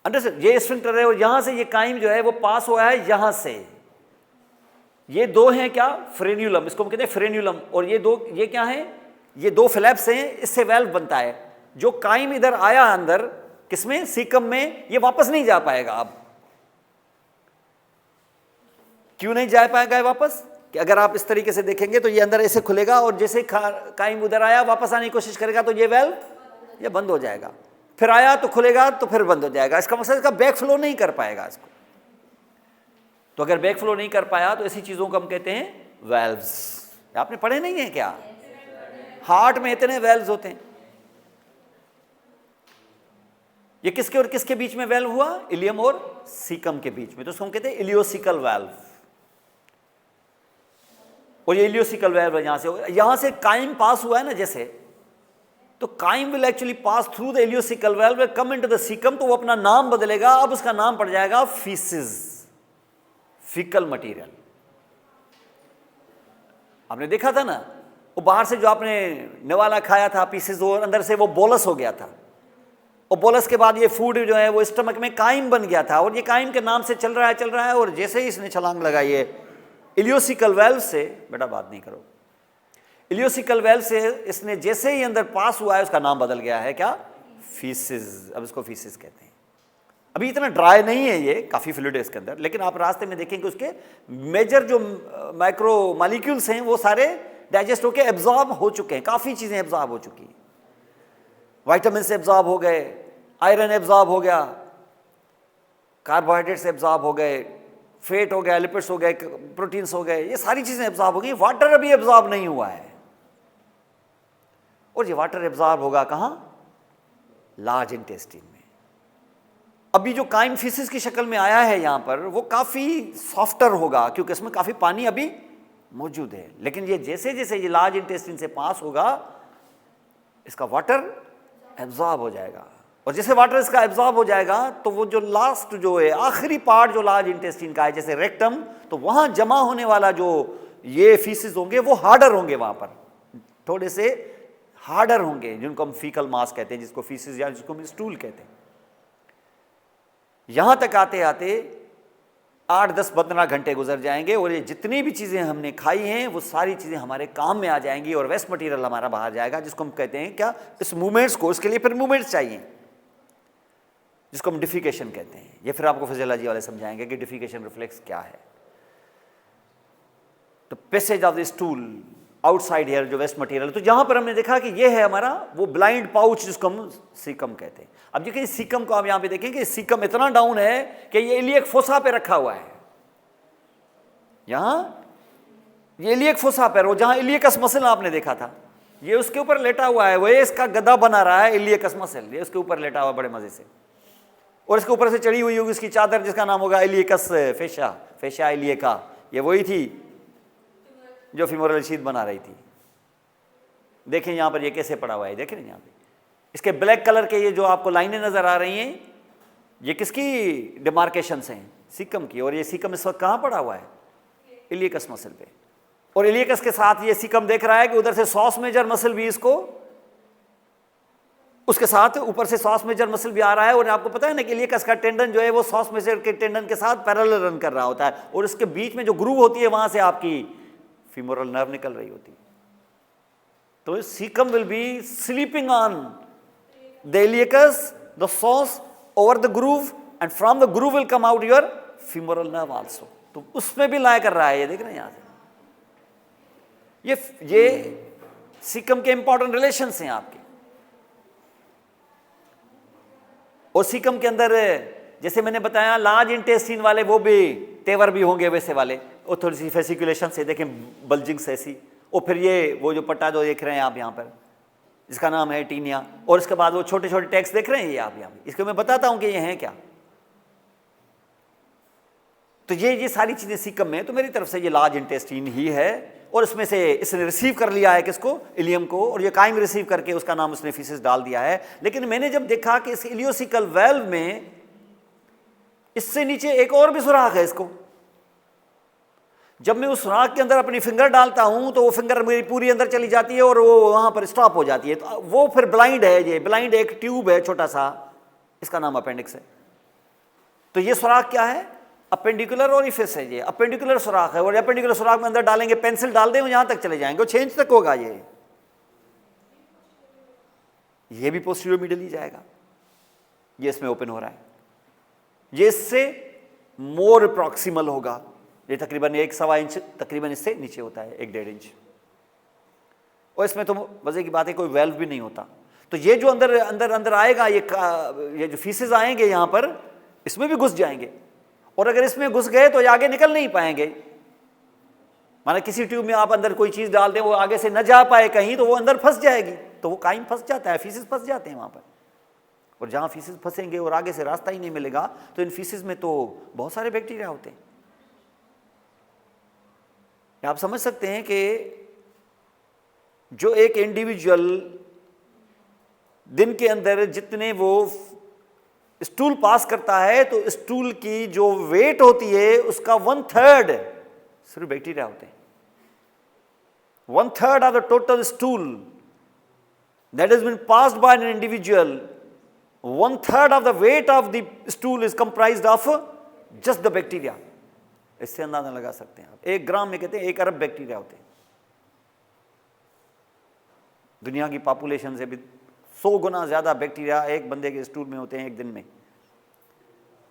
अंडरस्टैंड, ये स्फिंक्टर है, और यहां से ये काइम जो है वो पास हुआ है यहां से। ये दो हैं क्या, फ्रेन्यूलम, इसको हम कहते हैं फ्रेन्यूलम। और ये दो, ये क्या है, ये दो फ्लैप्स हैं, इससे वेल्व बनता है। जो काइम इधर आया अंदर, किसमें, सीकम में, ये वापस नहीं जा पाएगा। अब क्यों नहीं जा पाएगा ये वापस, कि अगर आप इस तरीके से देखेंगे तो ये अंदर ऐसे खुलेगा, और जैसे काइम उधर आया वापस आने की कोशिश करेगा तो ये वेल्व ये बंद हो जाएगा, फिर आया तो खुलेगा तो फिर बंद हो जाएगा। इसका मतलब इसका बैक फ्लो नहीं कर पाएगा इसको। तो अगर बैक फ्लो नहीं कर पाया तो ऐसी चीजों को हम कहते हैं वेल्व्स। आपने पढ़े नहीं है क्या, हार्ट में इतने वेल्व्स होते हैं। ये किसके और किसके बीच में वेल्व हुआ, इलियम और सीकम के बीच में, तो उसको हम कहते हैं इलियोसिकल वेल्व। और ये इलियोसिकल वेल्व यहां से काइम पास हुआ है ना जैसे, तो chyme will actually pass through the ileocaecal valve, come into the caecum, तो वो अपना नाम बदलेगा। अब उसका नाम पड़ जाएगा फीसिस, फीकल मटेरियल। आपने देखा था ना, वो बाहर से जो आपने निवाला खाया था पीसेस, और अंदर से वो बोलस हो गया था, और बोलस के बाद ये फूड जो है वो स्टमक में काइम बन गया था, और ये काइम के नाम से चल रहा है। और जैसे ही इसने छलांग लगाई है इलियोसिकल वेल्व से, बेटा बात नहीं करो, इलियोसिकल वेल्व से इसने जैसे ही अंदर पास हुआ है, उसका नाम बदल गया है क्या, फीसिस। अब इसको फीसिस कहते हैं। अभी इतना ड्राई नहीं है, ये काफ़ी फ्लूइड है इसके अंदर, लेकिन आप रास्ते में देखेंगे उसके मेजर जो माइक्रो मॉलिक्यूल्स हैं वो सारे डाइजेस्ट होकर एब्जॉर्ब हो चुके हैं, काफ़ी चीज़ें एब्जॉर्ब हो चुकी हैं, वाइटामिन से एब्जॉर्ब हो गए, आयरन एब्जॉर्ब हो गया, कार्बोहाइड्रेट्स एब्जॉर्ब हो गए, फैट हो गया, लिपिड्स हो गए, प्रोटीन्स हो गए, ये सारी चीज़ें एब्जॉर्ब हो गई। वाटर अभी एब्जॉर्ब नहीं हुआ है, और ये वाटर एब्जॉर्ब होगा कहाँ? लार्ज इंटेस्टाइन में। अभी जो काइम फीसिस की शक्ल में आया है यहां पर, वो काफ़ी सॉफ्टर होगा क्योंकि इसमें काफ़ी पानी अभी मौजूद है, लेकिन ये जैसे जैसे ये लार्ज इंटेस्टाइन से पास होगा इसका वाटर एब्जॉर्ब हो जाएगा, और जैसे वाटर इसका एब्जॉर्ब हो जाएगा तो वो जो लास्ट जो है आखिरी पार्ट जो लार्ज इंटेस्टाइन का है जैसे रेक्टम, तो वहां जमा होने वाला जो ये फीसिस होंगे वो हार्डर होंगे, वहां पर थोड़े से हार्डर होंगे, जिनको हम फीकल मास कहते हैं, जिसको फीसिस या जिसको हम स्टूल कहते हैं। यहां तक आते आते 8-10-15 घंटे गुजर जाएंगे, और ये जितनी भी चीज़ें हमने खाई हैं वो सारी चीज़ें हमारे काम में आ जाएंगी, और वेस्ट मटेरियल हमारा बाहर जाएगा, जिसको हम कहते हैं क्या, इस मूवमेंट्स को, इसके लिए फिर मूवमेंट्स चाहिए, जिसको हम डिफिकेशन कहते हैं। ये फिर आपको फिजियोलॉजी वाले समझाएंगे कि डिफिकेशन रिफ्लेक्स क्या है। तो passage of the stool outside here जो वेस्ट मटेरियल, तो जहां पर हमने देखा कि ये है हमारा वो ब्लाइंड पाउच जिसको हम सीकम कहते हैं। अब देखिए सीकम को आप यहां पे देखेंगे, सीकम इतना डाउन है कि ये इलियक फोसा पे रखा हुआ है, यहां ये इलियक फोसा पे, वो जहां इलियकस मसल आपने देखा था ये उसके ऊपर लेटा हुआ है, वो इसका गदा बना रहा है इलियकस मसल, ये उसके ऊपर लेटा हुआ बड़े मजे से, और इसके ऊपर से चढ़ी हुई होगी इसकी चादर जिसका नाम होगा इलियकस फेशा, फेशा इलियका, ये वही थी जो फीमोरल शीथ बना रही थी। देखें यहाँ पर ये कैसे पड़ा हुआ है, देखें यहाँ पे इसके ब्लैक कलर के ये जो आपको लाइनें नजर आ रही हैं, ये किसकी डिमार्केशंस हैं? सीकम की। और ये सीकम इस वक्त कहाँ पड़ा हुआ है? इलियकस मसल पे। और इलियकस के साथ ये सीकम देख रहा है कि उधर से सॉस मेजर मसल भी इसको, उसके साथ ऊपर से सॉस मेजर मसल भी आ रहा है, और आपको पता है ना कि इलियकस का टेंडन जो है वो सॉस मेजर के टेंडन के साथ पैरेलल रन कर रहा होता है, और उसके बीच में जो ग्रूव होती है वहां से आपकी फीमोरल नर्व निकल रही होती है। तो caecum will be sleeping on the iliacus, the psoas over the groove, and from the groove will come out your femoral nerve also. तो उसमें भी लाया कर रहा है, ये देख रहे हैं यहां से, ये सीकम के इंपॉर्टेंट रिलेशंस हैं आपके। और सीकम के अंदर जैसे मैंने बताया लार्ज इंटेस्टाइन वाले वो भी तेवर भी होंगे वैसे वाले, और थोड़ी सी फेसिकुलेशन से देखें बल्जिंग्स ऐसी, और फिर ये वो जो पट्टा जो देख रहे हैं आप यहाँ पर जिसका नाम है टीनिया, और इसके बाद वो छोटे छोटे टैक्स देख रहे हैं ये आप यहाँ पे, इसको मैं बताता हूँ कि ये हैं क्या। तो ये सारी चीजें सीकम में, तो मेरी तरफ से ये लार्ज इंटेस्टाइन ही है, और इसमें से इसने रिसीव कर लिया है किसको? इलियम को, और ये काइम रिसीव करके उसका नाम उसने फीसिस डाल दिया है। लेकिन मैंने जब देखा कि इस इलियोसिकल वेल्व में इससे नीचे एक और भी सुराख है इसको, जब मैं उस सुराख के अंदर अपनी फिंगर डालता हूं तो वो फिंगर मेरी पूरी अंदर चली जाती है और वो वहां पर स्टॉप हो जाती है, तो वो फिर ब्लाइंड है। ये ब्लाइंड एक ट्यूब है छोटा सा, इसका नाम अपेंडिक्स है। तो ये सुराख क्या है? अपेंडिकुलर ओरिफिस है, ये अपेंडिकुलर सुराख है, और अपेंडिकुलर सुराख में अंदर डालेंगे, पेंसिल डाल दें, यहां तक चले जाएंगे, 6 इंच तक होगा ये भी पोस्टीरियर मीडियल ही जाएगा। ये इसमें ओपन हो रहा है, ये इससे मोर प्रॉक्सिमल होगा, ये तकरीबन 1-1.25 इंच तकरीबन इससे नीचे होता है, 1-1.5 इंच। और इसमें तो मजे की बात है कोई वेल्व भी नहीं होता। तो ये जो अंदर अंदर अंदर आएगा, ये जो फीसेस आएंगे यहां पर, इसमें भी घुस जाएंगे, और अगर इसमें घुस गए तो ये आगे निकल नहीं पाएंगे। माना किसी ट्यूब में आप अंदर कोई चीज डाल दें, वो आगे से न जा पाए कहीं, तो वो अंदर फंस जाएगी, तो वो काइम फंस जाता है, फीसेस फंस जाते हैं वहां पर। और जहां फीसेस फंसेंगे और आगे से रास्ता ही नहीं मिलेगा, तो इन फीसेस में तो बहुत सारे बैक्टीरिया होते हैं। आप समझ सकते हैं कि जो एक इंडिविजुअल दिन के अंदर जितने वो स्टूल पास करता है, तो स्टूल की जो वेट होती है उसका 1/3 सिर्फ बैक्टीरिया होते हैं। 1/3 of the total stool that has been passed by an individual, 1/3 of the weight of the stool is comprised of just the bacteria. इससे अंदाजा लगा सकते हैं आप, 1 ग्राम में कहते हैं 1 अरब बैक्टीरिया होते हैं। दुनिया की पॉपुलेशन से भी 100 गुना ज्यादा बैक्टीरिया एक बंदे के स्टूल में होते हैं एक दिन में।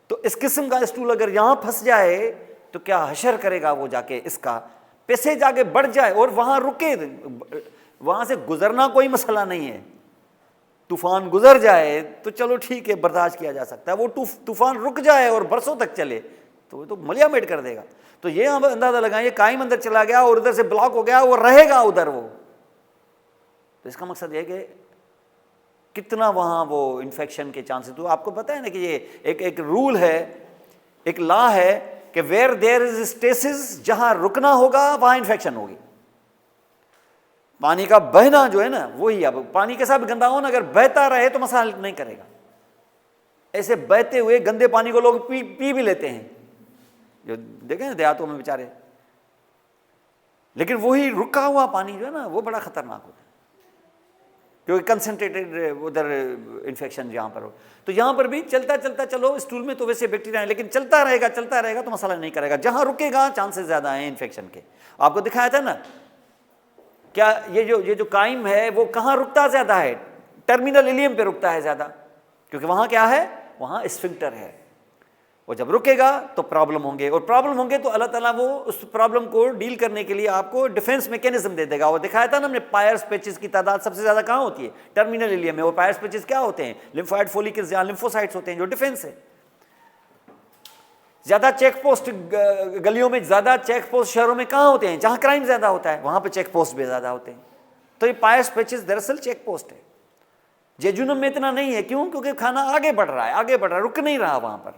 तो इस किस्म का स्टूल अगर यहां फंस जाए तो क्या हशर करेगा वो जाके, इसका पैसेज आगे बढ़ जाए और वहां रुके, वहां से गुजरना कोई मसला नहीं है, तूफान गुजर जाए तो चलो ठीक है, बर्दाश्त किया जा सकता है। वो तूफान रुक जाए और बरसों तक चले तो वो तो मलिया मेट कर देगा। तो ये हम अंदाजा लगाएं, ये कायम अंदर चला गया और उधर से ब्लॉक हो गया, वो रहेगा उधर वो। तो इसका मकसद ये कि कितना वहां वो इन्फेक्शन के चांसेस। तो आपको पता है ना कि ये एक रूल है, एक लॉ है कि वेयर देयर इज स्टेसिस, जहां रुकना होगा वहां इन्फेक्शन होगी। पानी का बहना जो है ना वही, अब पानी कैसा भी गंदा हो ना, अगर बहता रहे तो मसला नहीं करेगा। ऐसे बहते हुए गंदे पानी को लोग पी भी लेते हैं, जो देखें ना देहातों में बेचारे। लेकिन वही रुका हुआ पानी जो है ना वो बड़ा खतरनाक होता है, क्योंकि कंसंट्रेटेड उधर इन्फेक्शन जहां पर हो। तो यहां पर भी चलता चलता, चलो स्टूल में तो वैसे बैक्टीरिया है, लेकिन चलता रहेगा तो मसला नहीं करेगा। जहां रुकेगा चांसेस ज्यादा हैं इन्फेक्शन के। आपको दिखाया था ना, क्या ये जो काइम है वो कहां रुकता ज्यादा है? टर्मिनल इलियम पे रुकता है ज्यादा, क्योंकि वहां क्या है, वहां स्फिंक्टर है। और जब रुकेगा तो प्रॉब्लम होंगे, और प्रॉब्लम होंगे तो अल्लाह ताला वो उस प्रॉब्लम को डील करने के लिए आपको डिफेंस मैकेनिज्म दे देगा। वो दिखाया था ना हमने, पायर्स पेचेस की तादाद सबसे ज्यादा कहां होती है? टर्मिनल इलियम में। वो पायर्स पेचेस क्या होते हैं? लिम्फोइड फोलिकल्स या लिम्फोसाइट्स होते हैं, जो डिफेंस है। ज्यादा चेक पोस्ट गलियों में, ज्यादा चेक पोस्ट शहरों में कहां होते हैं? जहां क्राइम ज्यादा होता है वहां पे चेक पोस्ट भी ज्यादा होते हैं। तो ये पायर्स पेचेस दरअसल चेक पोस्ट है। जेजुनम में इतना नहीं है, क्यों? क्योंकि खाना आगे बढ़ रहा है, रुक नहीं रहा वहां पर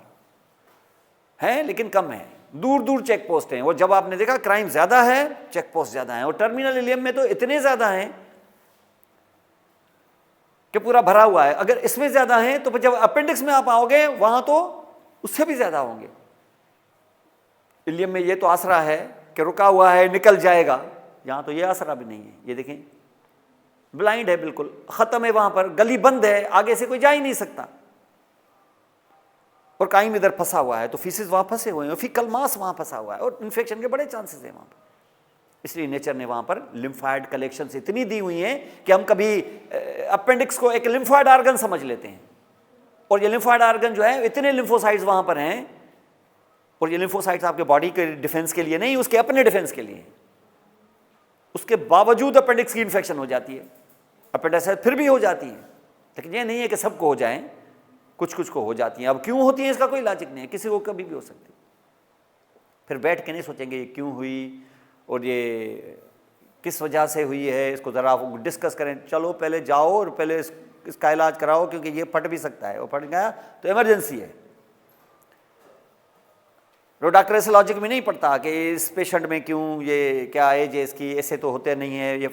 है, लेकिन कम है। दूर दूर चेक पोस्ट हैं, और जब आपने देखा क्राइम ज्यादा है, चेक पोस्ट ज्यादा है। और टर्मिनल इलियम में तो इतने ज्यादा हैं कि पूरा भरा हुआ है। अगर इसमें ज्यादा है तो जब अपेंडिक्स में आप आओगे वहां तो उससे भी ज्यादा होंगे। इलियम में ये तो आसरा है कि रुका हुआ है, निकल जाएगा। यहां तो ये आसरा भी नहीं है। ये देखें, ब्लाइंड है, बिल्कुल खत्म है, वहां पर गली बंद है, आगे से कोई जा ही नहीं सकता। और काइम इधर फंसा हुआ है, तो फीसिस वहां फंसे हुए हैं, फीकल मास वहां फंसा हुआ है, और इन्फेक्शन के बड़े चांसेस हैं वहां पर। इसलिए नेचर ने वहां पर लिम्फाइड कलेक्शन इतनी दी हुई हैं कि हम कभी अपेंडिक्स को एक लिम्फाइड आर्गन समझ लेते हैं, और ये लिम्फाइड आर्गन जो है, इतने लिम्फोसाइट्स वहां पर हैं, और ये लिम्फोसाइट्स आपके बॉडी के डिफेंस के लिए नहीं, उसके अपने डिफेंस के लिए। उसके बावजूद अपेंडिक्स की इन्फेक्शन हो जाती है, अपेंडिसाइटिस फिर भी हो जाती है। लेकिन ये नहीं है कि सबको हो जाए, कुछ कुछ को हो जाती हैं। अब क्यों होती है इसका कोई लॉजिक नहीं है, किसी को कभी भी हो सकती। फिर बैठ के नहीं सोचेंगे ये क्यों हुई और ये किस वजह से हुई है, इसको ज़रा डिस्कस करें। चलो पहले जाओ और पहले इसका इलाज कराओ, क्योंकि ये फट भी सकता है, और फट गया तो इमरजेंसी है। तो डॉक्टर ऐसे लॉजिक में नहीं पड़ता कि इस पेशेंट में क्यों, ये क्या एज है इसकी, ऐसे तो होते नहीं है, ये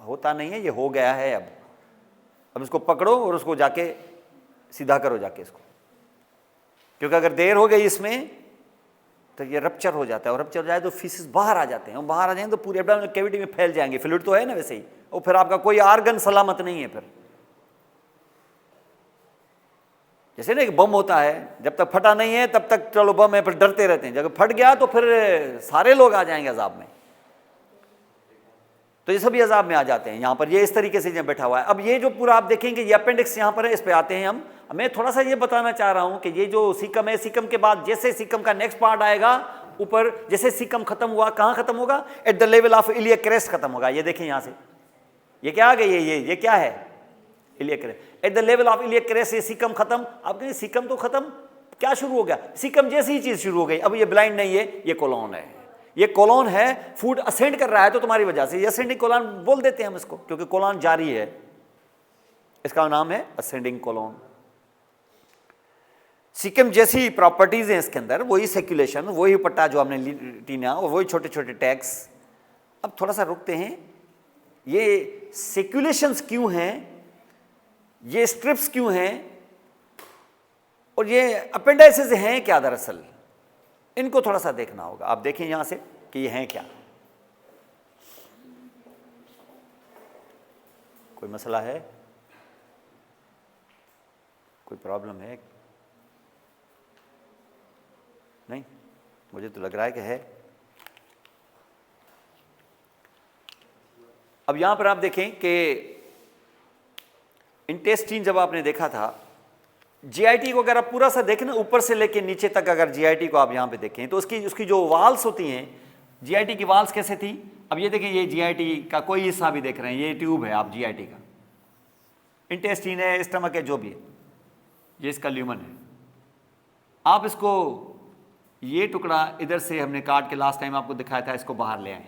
होता नहीं है, ये हो गया है। अब इसको पकड़ो और उसको जाके सीधा करो जाके इसको, क्योंकि अगर देर हो गई इसमें तो ये रप्चर हो जाता है, और रप्चर हो जाए तो फीसिस बाहर आ जाते हैं, और बाहर आ जाएंगे तो पूरे एब्डोमिनल कैविटी में फैल जाएंगे। फ्लूइड तो है ना वैसे ही, और फिर आपका कोई आर्गन सलामत नहीं है। फिर जैसे ना एक बम होता है, जब तक फटा नहीं है तब तक चलो बम है, फिर डरते रहते हैं, जब फट गया तो फिर सारे लोग आ जाएंगे अजाब में। तो ये सभी अजाब में आ जाते हैं। यहाँ पर ये इस तरीके से बैठा हुआ है। अब ये जो पूरा आप देखेंगे ये अपेंडिक्स यहाँ पर है, इस पे आते हैं हम। मैं थोड़ा सा ये बताना चाह रहा हूँ कि ये जो सीकम है, सीकम के बाद जैसे सीकम का नेक्स्ट पार्ट आएगा ऊपर, जैसे सीकम खत्म हुआ, कहाँ खत्म होगा? At the level of iliac crest खत्म होगा। ये देखें यहाँ से, ये क्या आ गई है, ये क्या है? Iliac crest. At the level of iliac crest ये सीकम खत्म। आप कहेंगे सीकम तो खत्म, क्या शुरू हो गया? सीकम जैसी ही चीज शुरू हो गई। अब ये ब्लाइंड नहीं है, ये कोलोन है। ये कोलोन है, फूड असेंड कर रहा है तो तुम्हारी वजह से, ये असेंडिंग कोलोन बोल देते हैं हम इसको, क्योंकि कोलोन जारी है, इसका नाम है असेंडिंग कोलोन। सीकम जैसी प्रॉपर्टीज हैं इसके अंदर, वही सर्कुलेशन, वही पट्टा जो हमने टीना, और वही छोटे छोटे टैग्स। अब थोड़ा सा रुकते हैं, ये सर्कुलेशंस क्यों हैं, ये स्ट्रिप्स क्यों हैं, और ये अपेंडाइसिस हैं क्या दरअसल, इनको थोड़ा सा देखना होगा। आप देखें यहां से कि ये हैं क्या। कोई मसला है, कोई प्रॉब्लम है? नहीं, मुझे तो लग रहा है कि है। अब यहां पर आप देखें कि इंटेस्टीन जब आपने देखा था, जीआईटी को अगर आप पूरा सा देखें ना, ऊपर से लेके नीचे तक, अगर जीआईटी को आप यहाँ पे देखें तो उसकी जो वाल्स होती हैं, जीआईटी की वाल्स कैसे थी, अब ये देखिए, ये जीआईटी का कोई हिस्सा भी देख रहे हैं, ये ट्यूब है आप जीआईटी का, इंटेस्टीन है, स्टमक है, जो भी है, ये इसका ल्यूमन है। आप इसको, ये टुकड़ा इधर से हमने काट के लास्ट टाइम आपको दिखाया था, इसको बाहर ले आए।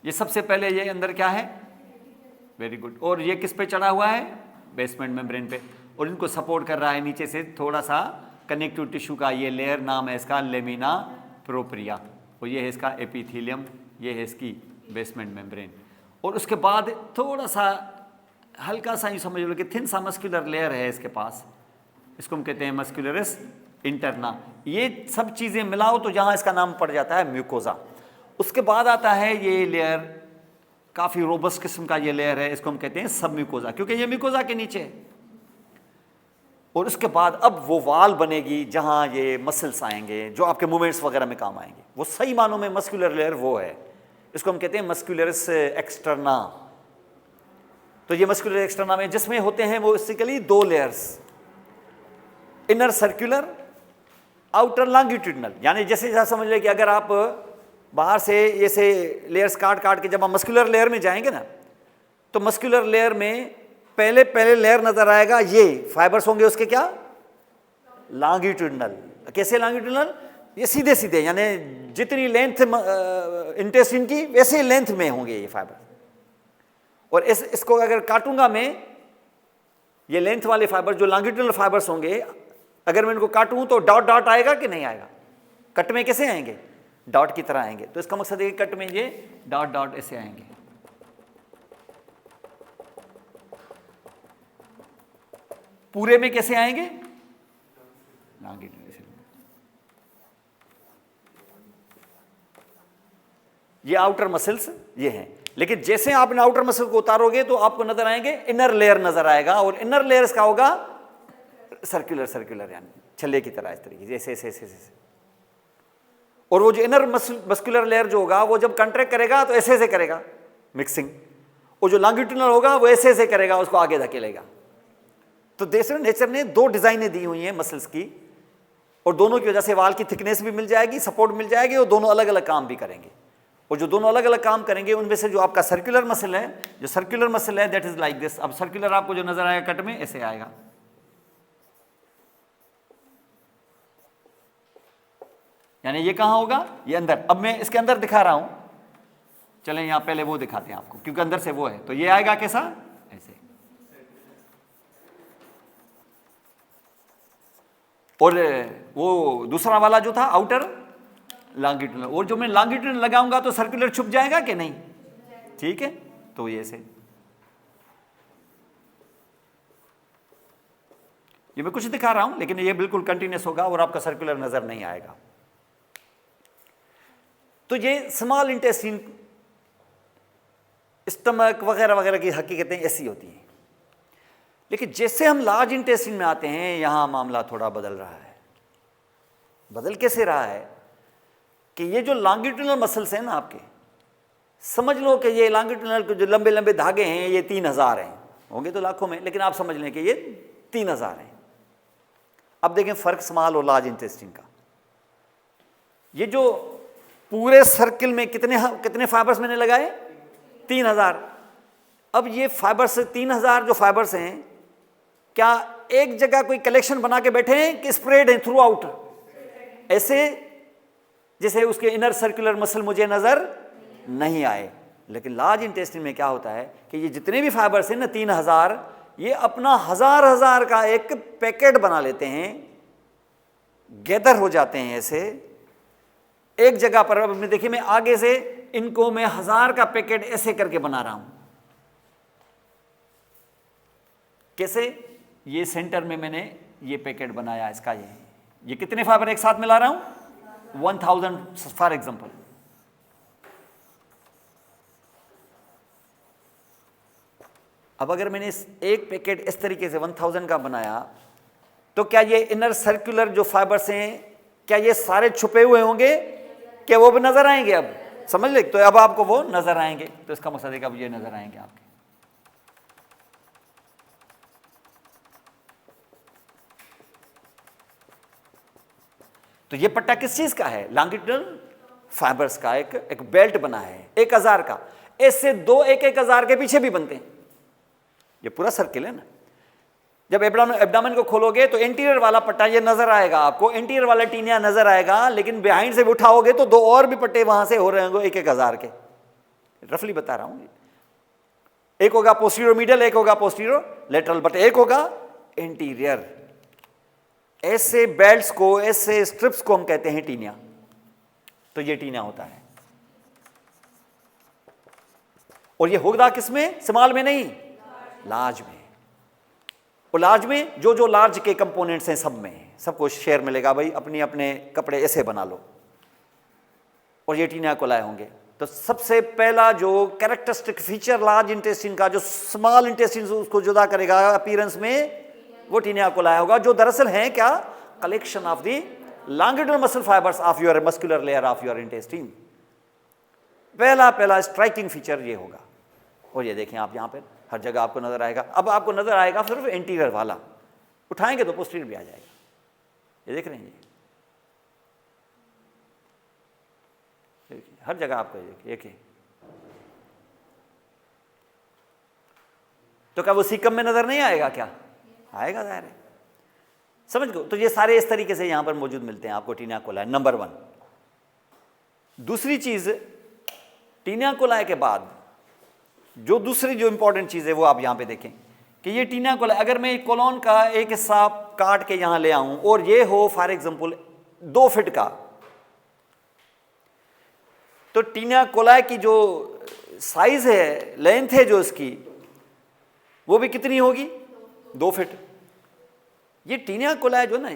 ये सबसे पहले ये अंदर क्या है, वेरी गुड, और ये किस पे चढ़ा हुआ है, बेसमेंट मेम्ब्रेन पे, और इनको सपोर्ट कर रहा है नीचे से थोड़ा सा कनेक्टिव टिश्यू का ये लेयर, नाम है इसका लेमिना प्रोप्रिया, और ये है इसका एपिथेलियम, ये है इसकी बेसमेंट मेम्ब्रेन। और उसके बाद थोड़ा सा हल्का सा यूँ समझ लो कि थिन सा मस्कुलर लेयर है इसके पास, इसको हम कहते हैं मस्कुलरिस इंटरना। ये सब चीज़ें मिलाओ तो यहाँ इसका नाम पड़ जाता है म्यूकोजा। उसके बाद आता है ये लेयर, काफ़ी रोबस्ट किस्म का ये लेयर है, इसको हम कहते हैं सब म्यूकोजा, क्योंकि ये म्यूकोजा के नीचे है। और उसके बाद अब वो वाल बनेगी जहाँ ये मसल्स आएंगे जो आपके मूवमेंट्स वगैरह में काम आएंगे, वो सही मानों में मस्कुलर लेयर वो है, इसको हम कहते हैं मस्कुलरिस एक्सटर्ना। तो ये मस्कुलर एक्सटर्ना में जिसमें होते हैं वो बेसिकली दो layers, inner circular, outer longitudinal. यानी जैसे समझ लें कि अगर आप बाहर से ये से लेयर्स काट काट के जब आप मस्कुलर लेयर में जाएंगे ना, तो मस्कुलर लेयर में पहले लेयर नजर आएगा, ये फाइबर्स होंगे उसके क्या, लॉन्गिट्यूडिनल। कैसे लॉन्गिट्यूडिनल, ये सीधे सीधे, यानी जितनी लेंथ इंटेस्टिन की वैसे लेंथ में होंगे ये फाइबर। और इसको अगर काटूंगा मैं, ये लेंथ वाले फाइबर जो लॉन्गिट्यूडिनल फाइबर्स होंगे, अगर मैं इनको काटूं तो डॉट डॉट आएगा कि नहीं आएगा, कट में कैसे आएंगे, डॉट की तरह आएंगे। तो इसका मकसद है कि कट में ये डॉट डॉट ऐसे आएंगे। पूरे में कैसे आएंगे, लॉन्गिट्यूडिनल। ये आउटर मसल्स ये हैं, लेकिन जैसे आप इन आउटर मसल को उतारोगे तो आपको नजर आएंगे, इनर लेयर नजर आएगा, और इनर लेयर का होगा सर्कुलर सर्कुलर, यानी छल्ले की तरह, इस तरीके से ऐसे ऐसे ऐसे ऐसे। और वो जो इनर मस्कुलर लेयर जो होगा वो जब कंट्रैक्ट करेगा तो ऐसे ऐसे करेगा मिक्सिंग, और जो लॉन्गिट्यूडिनल होगा वो ऐसे ऐसे करेगा, उसको आगे धकेलेगा। तो देखिए नेचर ने दो डिजाइनें दी हुई हैं मसल्स की, और दोनों की वजह से वाल की थिकनेस भी मिल जाएगी, सपोर्ट मिल जाएगी, और दोनों अलग अलग काम भी करेंगे। और जो दोनों अलग अलग काम करेंगे उनमें से जो आपका सर्कुलर मसल है, जो सर्कुलर मसल है दैट इज लाइक दिस। अब सर्कुलर आपको जो नजर आएगा कट में ऐसे आएगा, यानी ये कहां होगा, ये अंदर। अब मैं इसके अंदर दिखा रहा हूं, चलें यहां पहले वो दिखाते हैं आपको, क्योंकि अंदर से वो है। तो ये आएगा कैसा, ऐसे। और वो दूसरा वाला जो था आउटर लॉन्गिट्यूडिनल, और जो मैं लॉन्गिट्यूडिनल लगाऊंगा तो सर्कुलर छुप जाएगा कि नहीं, ठीक है। तो ये से ये मैं कुछ दिखा रहा हूं, लेकिन ये बिल्कुल कंटिन्यूस होगा और आपका सर्कुलर नजर नहीं आएगा। तो ये स्मॉल इंटेस्टाइन, स्टमक वगैरह वगैरह की हकीकतें ऐसी होती हैं। लेकिन जैसे हम लार्ज इंटेस्टाइन में आते हैं, यहां मामला थोड़ा बदल रहा है। बदल कैसे रहा है कि ये जो लॉन्गिट्यूडिनल मसल्स हैं ना आपके, समझ लो कि ये लॉन्गिट्यूडिनल के जो लंबे लंबे धागे हैं ये 3000 हैं, होंगे तो लाखों में, लेकिन आप समझ लें कि ये 3000 हैं। अब देखें फर्क स्मॉल और लार्ज इंटेस्टाइन का। ये जो पूरे सर्किल में कितने फाइबर्स मैंने लगाए, 3000। अब ये फाइबर्स 3000 जो फाइबर्स हैं, क्या एक जगह कोई कलेक्शन बना के बैठे हैं कि स्प्रेड हैं थ्रू आउट, ऐसे जैसे उसके इनर सर्कुलर मसल मुझे नजर नहीं आए। लेकिन लार्ज इंटेस्टाइन में क्या होता है कि ये जितने भी फाइबर्स हैं ना 3000, ये अपना हजार का एक पैकेट बना लेते हैं, गैदर हो जाते हैं ऐसे एक जगह पर। अब देखिए मैं आगे से इनको मैं 1000 का पैकेट ऐसे करके बना रहा हूं। कैसे, ये सेंटर में मैंने ये पैकेट बनाया इसका, ये कितने फाइबर एक साथ मिला रहा हूं, 1000 फॉर एग्जांपल। अब अगर मैंने एक पैकेट इस तरीके से 1000 का बनाया, तो क्या ये इनर सर्कुलर जो फाइबर्स हैं, क्या ये सारे छुपे हुए होंगे, क्या वो भी नजर आएंगे? अब समझ ले, तो अब आपको वो नजर आएंगे, तो इसका मकसद है कि अब ये नजर आएंगे आपके। तो ये पट्टा किस चीज का है? लॉन्गिट्यूडनल फाइबर्स का एक बेल्ट बना है 1000 का। ऐसे दो 1-1000 के पीछे भी बनते हैं, ये पूरा सर्किल है ना। जब एब्डामन को खोलोगे तो इंटीरियर वाला पट्टा ये नजर आएगा आपको, इंटीरियर वाला टीनिया नजर आएगा, लेकिन बिहाइंड से भी उठाओगे तो दो और भी पट्टे वहां से हो रहे होंगे 1-1000 के, रफली बता रहा हूं। एक होगा पोस्टीरियर मीडियल, एक होगा पोस्टीरियर लेटरल, बट एक होगा इंटीरियर। ऐसे बेल्ट्स को, ऐसे स्ट्रिप्स को हम कहते हैं टीनिया। तो ये टीनिया होता है, और ये होगा किसमें? स्मॉल में नहीं, लार्ज में। और लार्ज में जो लार्ज के कंपोनेंट्स हैं सब में, सबको शेयर मिलेगा भाई, अपने अपने कपड़े ऐसे बना लो, और ये टीनिया कोलाई होंगे। तो सबसे पहला जो कैरेक्टरिस्टिक फीचर लार्ज इंटेस्टिन का, जो स्मॉल इंटेस्टिन उसको जुदा करेगा अपीयरेंस में, वो टीनिया कोलाई होगा, जो दरअसल है क्या? Collection of the longitudinal muscle fibres of your muscular layer of your intestine. पहला स्ट्राइकिंग फीचर ये होगा। और ये देखें आप, यहां पर हर जगह आपको नजर आएगा। अब आपको नजर आएगा सिर्फ इंटीरियर वाला, उठाएंगे तो पोस्टीरियर भी आ जाएगा। ये देख रहे हैं, ये हर जगह आपको देखिए। तो क्या वो सीकम में नजर नहीं आएगा? क्या आएगा, जाहिर है, समझ गए। तो ये सारे इस तरीके से यहां पर मौजूद मिलते हैं आपको टीनिया कोलाई, नंबर 1। दूसरी चीज, टीनिया कोलाई के बाद जो दूसरी जो इंपॉर्टेंट चीज है वो आप यहां पे देखें कि ये टीनिया कोलाई, अगर मैं कोलोन का एक हिस्सा काट के यहां ले आऊं और ये हो फॉर एग्जांपल 2 फीट का, तो टीनिया कोलाई की जो साइज है, लेंथ है जो इसकी, वो भी कितनी होगी? 2 फीट। ये टीनिया कोलाई जो ना,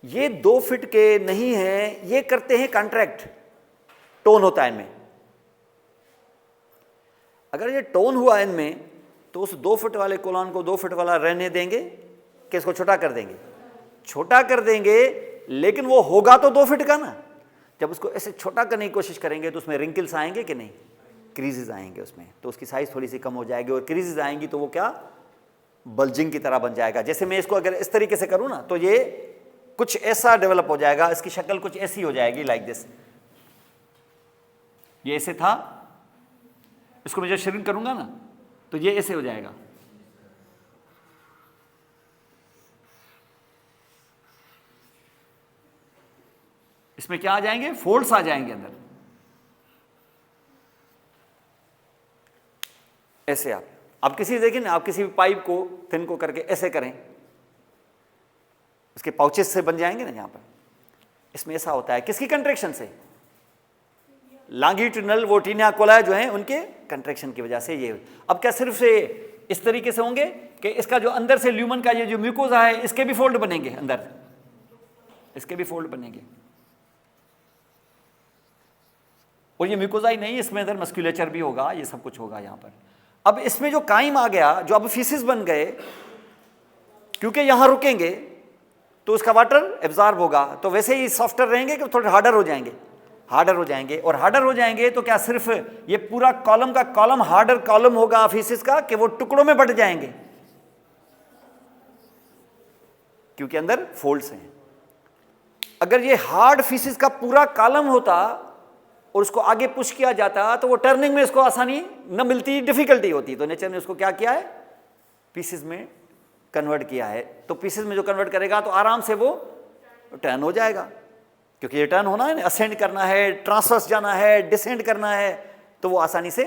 ये 2 फीट के नहीं है, ये करते हैं कॉन्ट्रैक्ट, टोन होता है इनमें। अगर ये टोन हुआ इनमें, तो उस 2 फीट वाले कोलोन को 2 फीट वाला रहने देंगे कि इसको छोटा कर देंगे? छोटा कर देंगे, लेकिन वो होगा तो 2 फीट का ना। जब उसको ऐसे छोटा करने की कोशिश करेंगे तो उसमें रिंकल्स आएंगे कि नहीं? क्रीजेस आएंगे उसमें, तो उसकी साइज थोड़ी सी कम हो जाएगी, और क्रीजेस आएंगी तो वो क्या? बल्जिंग की तरह बन जाएगा। जैसे मैं इसको अगर इस तरीके से करूं ना, तो ये कुछ ऐसा डेवलप हो जाएगा, इसकी शक्ल कुछ ऐसी हो जाएगी, लाइक दिस। ये ऐसे था, इसको मैं जब श्रिंक करूंगा ना, तो ये ऐसे हो जाएगा। इसमें क्या आ जाएंगे? फोल्ड्स आ जाएंगे अंदर, ऐसे। आप किसी देखें ना, आप किसी भी पाइप को थिन को करके ऐसे करें, उसके पाउचेस से बन जाएंगे ना यहां पर। इसमें ऐसा होता है, किसकी कंट्रैक्शन से? लॉन्गिट्यूडनल वो टीनिया कोलाई जो है उनके कंट्रैक्शन की वजह से ये। अब क्या सिर्फ से इस तरीके से होंगे कि इसका जो अंदर से ल्यूमन का ये जो म्यूकोजा है, इसके भी फोल्ड बनेंगे अंदर, इसके भी फोल्ड बनेंगे। और ये म्यूकोजा ही नहीं, इसमें अंदर मस्कुलेचर भी होगा, ये सब कुछ होगा यहां पर। अब इसमें जो काइम आ गया, जो अब फीसिस बन गए, क्योंकि यहां रुकेंगे तो उसका वाटर एब्जॉर्ब होगा, तो वैसे ही सॉफ्टर रहेंगे कि थोड़े हार्डर हो जाएंगे, हार्डर हो जाएंगे। और हार्डर हो जाएंगे तो क्या सिर्फ ये पूरा कॉलम का कॉलम हार्डर कॉलम होगा फीसिस का, कि वो टुकड़ों में बट जाएंगे, क्योंकि अंदर फोल्ड्स हैं। अगर ये हार्ड फीसिस का पूरा कॉलम होता और उसको आगे पुश किया जाता, तो वो टर्निंग में इसको आसानी न मिलती, डिफिकल्टी होती। तो नेचर ने उसको क्या किया है? पीसेस में कन्वर्ट किया है। तो पीसेस में जो कन्वर्ट करेगा तो आराम से वो टर्न हो जाएगा, क्योंकि ये टर्न होना है, असेंड करना है, ट्रांसवर्स जाना है, डिसेंड करना है, तो वो आसानी से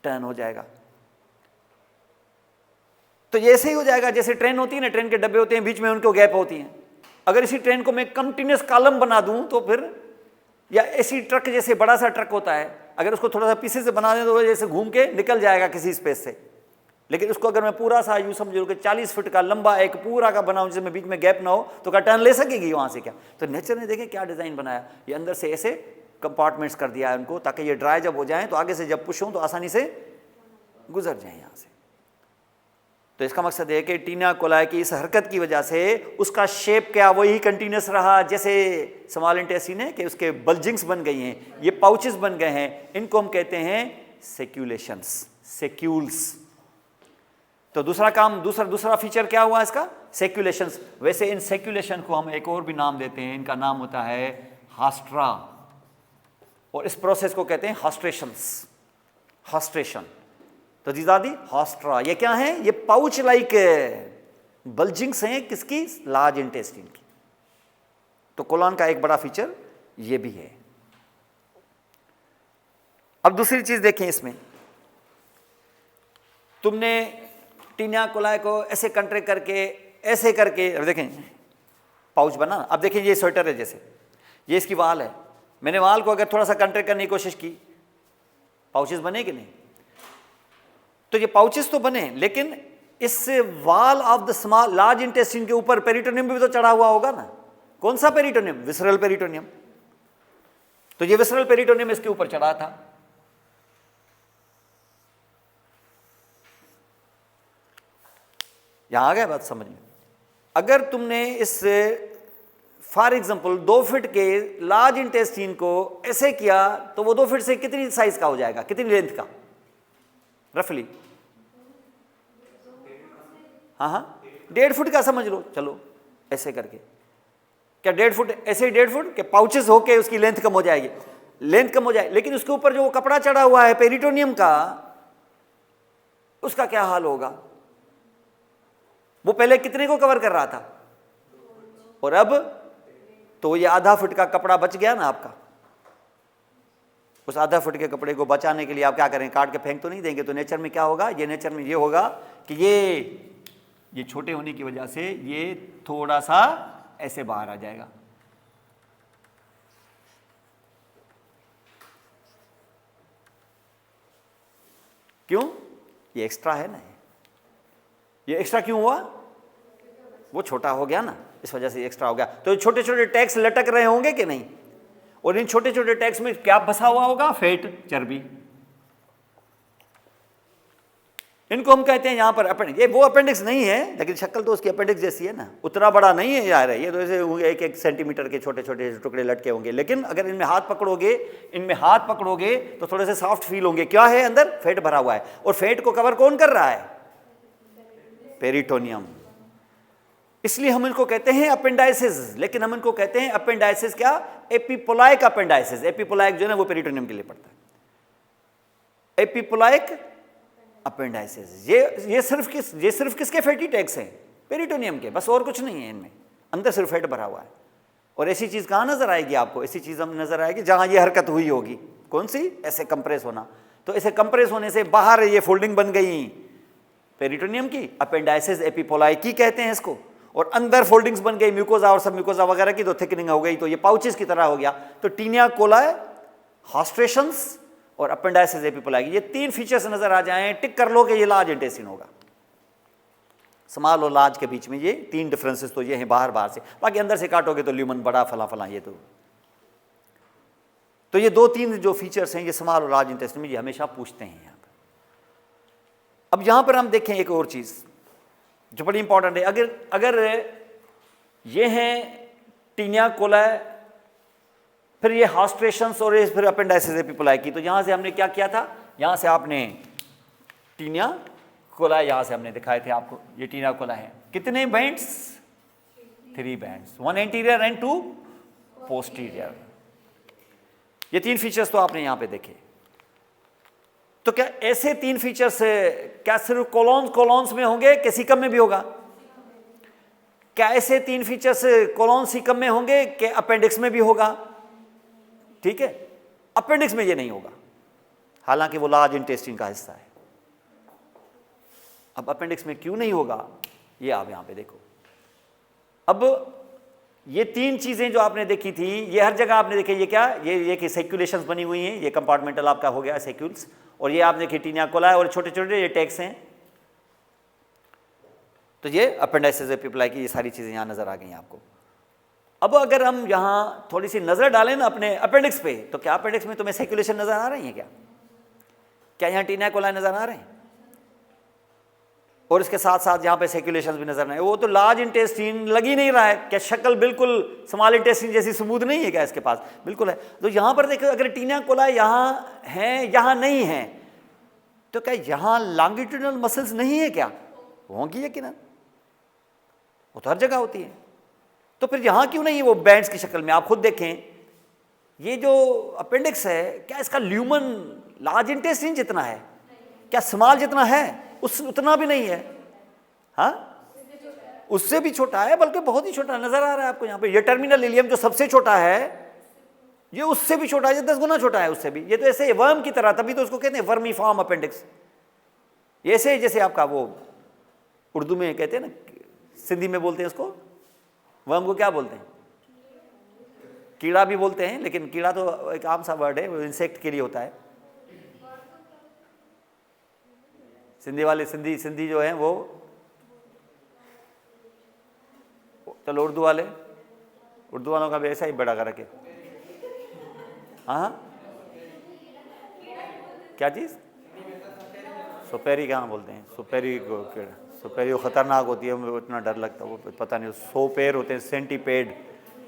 टर्न हो जाएगा। तो ये ऐसे ही हो जाएगा जैसे ट्रेन होती है ना, ट्रेन के डब्बे होते हैं, बीच में उनको गैप होती हैं। अगर इसी ट्रेन को मैं कंटिन्यूस कॉलम बना दूं तो फिर, या ऐसी ट्रक जैसे बड़ा सा ट्रक होता है, अगर उसको थोड़ा सा पीसेस से बना दें तो जैसे घूम के निकल जाएगा किसी स्पेस से। लेकिन उसको अगर मैं पूरा सा यूं समझो कि 40 फीट का लंबा एक पूरा का बनाऊं जिसमें बीच में गैप ना हो, तो क्या टर्न ले सकेगी वहां से? क्या? तो नेचर ने देखे क्या डिजाइन बनाया, ये अंदर से ऐसे कंपार्टमेंट्स कर दिया है उनको, ताकि ये ड्राई जब हो जाए तो आगे से जब पुश हो तो आसानी से गुजर जाए यहां से। तो इसका मकसद है कि टीना कोलाई की इस हरकत की वजह से उसका शेप क्या वही कंटिन्यूस रहा जैसे स्मॉल इंटेस्टाइन है कि उसके बल्जिंग्स बन गई हैं, ये पाउचेस बन गए हैं, इनको हम कहते हैं सेक्यूलेशंस, सेक्यूल्स। तो दूसरा फीचर क्या हुआ इसका, सेक्यूलेशंस। वैसे इन सेक्यूलेशन को हम एक और भी नाम देते हैं, इनका नाम होता है हास्ट्रा, और इस प्रोसेस को कहते हैं हास्ट्रेशंस, हास्ट्रेशन। तो दीज आर दी हास्ट्रा। ये क्या है, ये पाउच लाइक बल्जिंग्स हैं किसकी, लार्ज इंटेस्टाइन की। तो कोलन का एक बड़ा फीचर ये भी है। अब दूसरी चीज देखें इसमें, तुमने टीना कोलाई को ऐसे कंट्रैक्ट करके ऐसे करके, अब देखें पाउच बना। अब देखें ये स्वेटर है, जैसे ये इसकी वाल है, मैंने वाल को अगर थोड़ा सा कंट्रैक्ट करने की कोशिश की, पाउचेस बने कि नहीं, तो ये पाउचेस तो बने, लेकिन इस wall of the small large intestine के ऊपर पेरिटोनियम भी तो चढ़ा हुआ होगा ना। कौन सा पेरिटोनियम, विसरल पेरिटोनियम। तो ये विसरल पेरिटोनियम इसके ऊपर चढ़ा था। यहां आ गया बात समझ में। अगर तुमने इस फॉर एग्जांपल 2 फीट के लार्ज इंटेस्टाइन को ऐसे किया, तो वो 2 फीट से कितनी साइज का हो जाएगा, कितनी लेंथ का रफली, हाँ 1.5 फुट का समझ लो, चलो ऐसे करके। क्या 1.5 फुट, ऐसे ही 1.5 फुट के पाउचेस होके उसकी लेंथ कम हो जाएगी, लेंथ कम हो जाए, लेकिन उसके ऊपर जो कपड़ा चढ़ा हुआ है पेरिटोनियम का, उसका क्या हाल होगा। वो पहले कितने को कवर कर रहा था, और अब तो ये आधा फुट का कपड़ा बच गया ना आपका। उस आधा फुट के कपड़े को बचाने के लिए आप क्या करें, काट के फेंक तो नहीं देंगे। तो नेचर में क्या होगा, ये नेचर में ये होगा कि ये छोटे होने की वजह से ये थोड़ा सा ऐसे बाहर आ जाएगा। क्यों, ये एक्स्ट्रा है ना, ये एक्स्ट्रा क्यों हुआ, वो छोटा हो गया ना, इस वजह से एक्स्ट्रा हो गया। तो छोटे छोटे टैग्स लटक रहे होंगे कि नहीं, और इन छोटे छोटे टैग्स में क्या फंसा हुआ होगा, फैट, चर्बी। इनको हम कहते हैं यहां पर अपेंडिक्स। ये वो अपेंडिक्स नहीं है, लेकिन शक्ल तो उसकी अपेंडिक्स जैसी है ना, उतना बड़ा नहीं है यार, ये तो ऐसे 1-1 सेंटीमीटर के छोटे छोटे टुकड़े लटके होंगे। लेकिन अगर इनमें हाथ पकड़ोगे तो थोड़े से सॉफ्ट फील होंगे। क्या है, अंदर फैट भरा हुआ है, और फैट को कवर कौन कर रहा है, पेरिटोनियम। इसलिए हम इनको कहते हैं अपेंडाइसिस। लेकिन हम इनको कहते हैं अपेंडाइसिस क्या, एपिपोलाइक अपेंडाइसिस। एपिपोलाइक जो है ना वो पेरिटोनियम के लिए पड़ता है, एपिपोलाइक अपेंडाइसिस। ये सिर्फ किसके फैटी टैग्स हैं, पेरिटोनियम के, बस और कुछ नहीं है इनमें, अंदर सिर्फ फैट भरा हुआ है। और ऐसी चीज कहां नजर आएगी आपको, ऐसी चीज हम नजर आएगी जहां ये हरकत हुई होगी। कौन सी, ऐसे कंप्रेस होना। तो ऐसे कंप्रेस होने से बाहर ये फोल्डिंग बन गई पेरिटोनियम की, अपेंडाइसिस एपिपोलाइकी कहते हैं इसको। और अंदर फोल्डिंग्स बन गई म्यूकोजा और सब म्यूकोजा वगैरह की, तो थिकनिंग हो गई, तो ये पाउचेस की तरह हो गया। तो टीनिया कोलाई, हास्ट्रेशंस और अपेंडाइसिस एपिपोलाइकी, ये 3 फीचर्स नजर आ जाएं, टिक कर लो कि ये लार्ज इंटेस्टाइन होगा। स्मॉल और लार्ज के बीच में ये 3 डिफरेंसेस तो ये हैं बाहर से, बाकी अंदर से काटोगे तो ल्यूमन बड़ा फला फला, ये तो ये 2-3 जो फीचर्स हैं ये स्मॉल और लार्ज इंटेस्टाइन में ये हमेशा पूछते हैं यहाँ पर। अब यहाँ पर हम देखें एक और चीज जो बड़ी इंपॉर्टेंट है। अगर ये हैं टीनिया कोलाई, फिर ये हास्ट्रेशंस और फिर अपेंडाइसिस एपिपोलाइकी, तो यहां से हमने क्या किया था, यहां से आपने टीनिया कोलाई यहां से हमने दिखाए थे आपको, ये टीनिया कोलाई है। कितने bands, 3 bands, 1 anterior and 2 posterior. ये 3 फीचर्स तो आपने यहां पे देखे। तो क्या ऐसे 3 फीचर्स क्या सिर्फ कोलॉन्स में होंगे कि सीकम में भी होगा? क्या ऐसे 3 फीचर्स कोलॉन सीकम में होंगे कि अपेंडिक्स में भी होगा? ठीक है, अपेंडिक्स में ये नहीं होगा, हालांकि वो लार्ज इंटेस्टाइन का हिस्सा है। अब अपेंडिक्स में क्यों नहीं होगा, ये आप यहां पे देखो। अब ये 3 चीजें जो आपने देखी थी, ये हर जगह आपने देखी। ये क्या, ये कि सर्कुलेशंस बनी हुई हैं, ये कंपार्टमेंटल आपका हो गया सेक्यूल्स, और ये आपने देखी टीनिया कोलाई, और छोटे छोटे ये टैग्स हैं। तो ये अपेंडाइसिस एपिपोलाइकी, ये सारी चीजें यहां नजर आ गई आपको। अब अगर हम यहां थोड़ी सी नजर डालें ना अपने अपेंडिक्स पे, तो क्या अपेंडिक्स में तुम्हें सर्कुलेशन नजर आ रही है? क्या यहां टीनिया कोलाई नजर आ रहे हैं? और इसके साथ साथ यहाँ पे सर्कुलेशन भी नजर नहीं, वो तो लार्ज इंटेस्टीन लग ही नहीं रहा है। क्या शक्ल बिल्कुल स्मॉल इंटेस्टीन जैसी स्मूथ नहीं है क्या इसके पास? बिल्कुल है। तो यहाँ पर देखो, अगर टीनिया कोलाई यहाँ है, यहाँ नहीं है, तो क्या यहाँ लॉन्गिट्यूडिनल मसल्स नहीं है क्या? होंगी यकीनन, वो तो हर जगह होती है। तो फिर यहाँ क्यों नहीं है वो बैंड्स की शक्ल में? आप खुद देखें, ये जो अपेंडिक्स है, क्या इसका ल्यूमन लार्ज इंटेस्टिन जितना है? क्या स्मॉल जितना है? उतना भी नहीं है। हाँ, उससे भी छोटा है, बल्कि बहुत ही छोटा नजर आ रहा है आपको यहाँ पे। ये टर्मिनल इलियम जो सबसे छोटा है, ये उससे भी छोटा है, ये 10 गुना छोटा है उससे भी। ये तो ऐसे वर्म की तरह, तभी तो उसको कहते हैं वर्मीफॉर्म अपेंडिक्स। ऐसे जैसे आपका वो उर्दू में कहते हैं ना, सिंधी में बोलते हैं उसको, वर्म को क्या बोलते हैं? कीड़ा भी बोलते हैं, लेकिन कीड़ा तो एक आम सा वर्ड है, वो इंसेक्ट के लिए होता है। सिंधी वाले सिंधी जो हैं वो, चलो उर्दू वालों का भी ऐसा ही बड़ा कर रखे। हाँ, क्या चीज़? सुपेरी कहाँ बोलते हैं? सुपेरी को कीड़ा, सुपेरी खतरनाक होती है, मुझे इतना डर लगता है, वो पता नहीं। 100 पैर होते हैं, सेंटीपेड,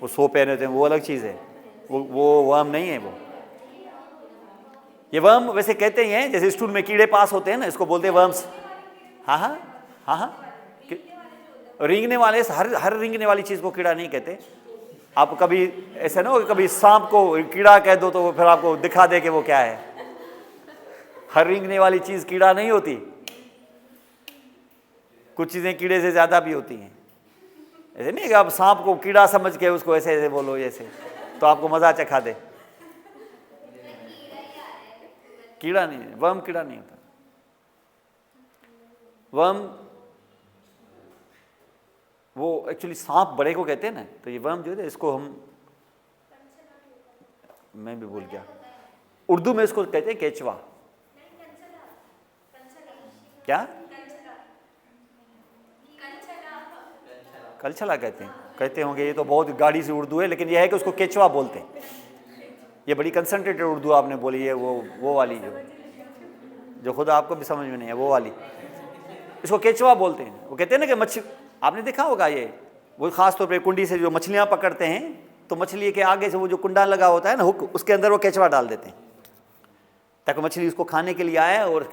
वो 100 पैर होते हैं, वो अलग चीज़ है, वो वर्म नहीं है वो। ये वर्म वैसे कहते ही हैं, जैसे स्टूल में कीड़े पास होते हैं ना, इसको बोलते हैं वर्म्स। हाँ हाँ हाँ हाँ, रेंगने वाले, हर रेंगने वाली चीज़ को कीड़ा नहीं कहते। आप कभी ऐसा ना हो कि कभी सांप को कीड़ा कह दो तो वो फिर आपको दिखा दे कि वो क्या है। हर रेंगने वाली चीज़ कीड़ा नहीं होती, कुछ चीज़ें कीड़े से ज़्यादा भी होती हैं। ऐसे नहीं कि आप सांप को कीड़ा समझ के उसको ऐसे ऐसे बोलो जैसे, तो आपको मज़ा चखा दे। कीड़ा नहीं है, वर्म कीड़ा नहीं होता। वर्म वो एक्चुअली सांप बड़े को कहते हैं ना, तो ये वर्म जो है इसको मैं भी भूल गया, उर्दू में इसको कहते हैं केचवा। क्या? कलछला कहते होंगे, ये तो बहुत गाड़ी से उर्दू है, लेकिन यह है कि उसको केचवा बोलते हैं। ये बड़ी कंसंट्रेटेड उर्दू आपने बोली है, वो वाली जो खुद आपको भी समझ में नहीं है, वो वाली, इसको केचवा बोलते हैं। वो कहते हैं ना कि मच्छी, आपने देखा होगा ये, वो खास तौर पे कुंडी से जो मछलियाँ पकड़ते हैं, तो मछली के आगे से वो जो कुंडा लगा होता है ना, हुक, उसके अंदर वो केचवा डाल देते हैं ताकि मछली उसको खाने के लिए आए और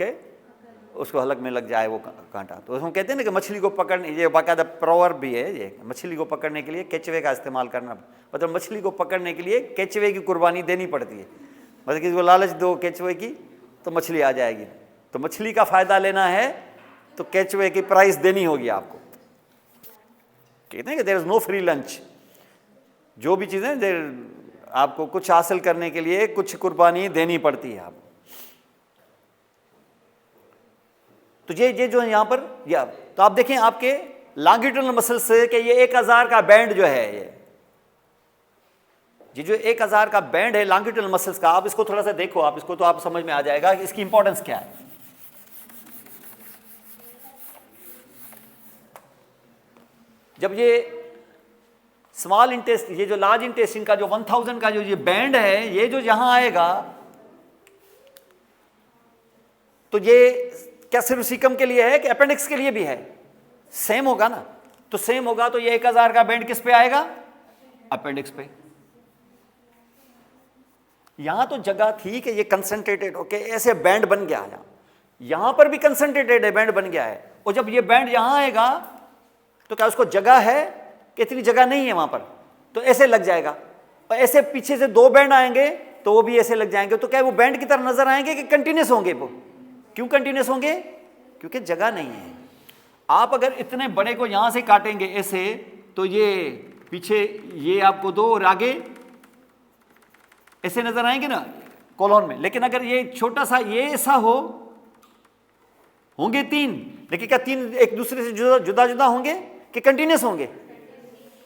उसको हलक में लग जाए वो कांटा। तो उसमें कहते हैं ना कि मछली को पकड़ने, ये बाकायदा प्रोवर्ब भी है ये, मछली को पकड़ने के लिए केचवे का इस्तेमाल करना, मतलब मछली को पकड़ने के लिए केचवे की कुर्बानी देनी पड़ती है। मतलब किसी को लालच दो केचवे की तो मछली आ जाएगी, तो मछली का फ़ायदा लेना है तो केचवे की प्राइस देनी होगी आपको। कहते हैं कि there is no free lunch. जो भी चीज़ें आपको कुछ हासिल करने के लिए कुछ कुर्बानी देनी पड़ती है आपको। तो ये जो है यहाँ पर, या तो आप देखें आपके लॉन्गिट्यूडिनल मसल से कि ये 1000 का बैंड जो है, ये जो 1000 का बैंड है लॉन्गिट्यूडिनल मसल्स का, आप इसको थोड़ा सा देखो, आप इसको तो आप समझ में आ जाएगा कि इसकी इंपॉर्टेंस क्या है। जब ये स्मॉल इंटेस्टिन, ये जो लार्ज इंटेस्टिन का जो 1000 का जो ये बैंड है, ये जो यहां आएगा, तो ये क्या सिर्फ सीकम के लिए है कि अपेंडिक्स के लिए भी है? सेम होगा ना। तो सेम होगा तो ये 1000 का बैंड किस पे आएगा? अपेंडिक्स पे। यहां तो जगह थी कि ये कंसंट्रेटेड होके ऐसे बैंड बन गया, यहां पर भी कंसंट्रेटेड है, बैंड बन गया है। और जब ये बैंड यहां आएगा तो क्या उसको जगह है कि इतनी जगह नहीं है वहां पर, तो ऐसे लग जाएगा। और ऐसे पीछे से 2 बैंड आएंगे तो वो भी ऐसे लग जाएंगे। तो क्या वो बैंड की तरह नजर आएंगे कि कंटिन्यूस होंगे? वो क्यों कंटिन्यूस होंगे? क्योंकि जगह नहीं है। आप अगर इतने बड़े को यहां से काटेंगे ऐसे, तो ये पीछे ये आपको 2 और आगे ऐसे नजर आएंगे ना कॉलोन में। लेकिन अगर ये छोटा सा ये ऐसा होंगे 3, लेकिन क्या 3 एक दूसरे से जुदा जुदा होंगे कि कंटिन्यूस होंगे?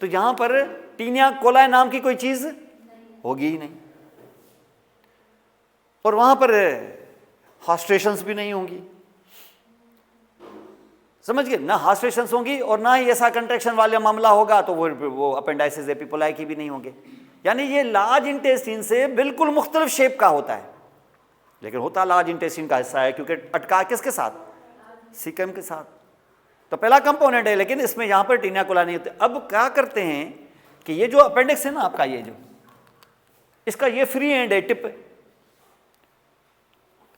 तो यहां पर टीनिया कोलाई नाम की कोई चीज होगी ही नहीं, और वहां पर हास्ट्रेशंस भी नहीं होंगी। समझ गए ना? हास्ट्रेशंस होंगी और ना ही ऐसा कंट्रैक्शन वाला मामला होगा, तो वो अपेंडाइसिस एपिपोलाई की भी नहीं होंगे। यानी ये लार्ज इंटेस्टिन से बिल्कुल मुख्तलिफ शेप का होता है, लेकिन होता लार्ज इंटेस्टिन का हिस्सा है, क्योंकि अटका किसके साथ? सीकम के साथ। तो पहला कंपोनेंट है, लेकिन इसमें यहां पर टीनिया कोला नहीं होते। अब क्या करते हैं कि ये जो अपेंडिक्स है ना आपका, ये जो इसका ये फ्री एंड है, टिप।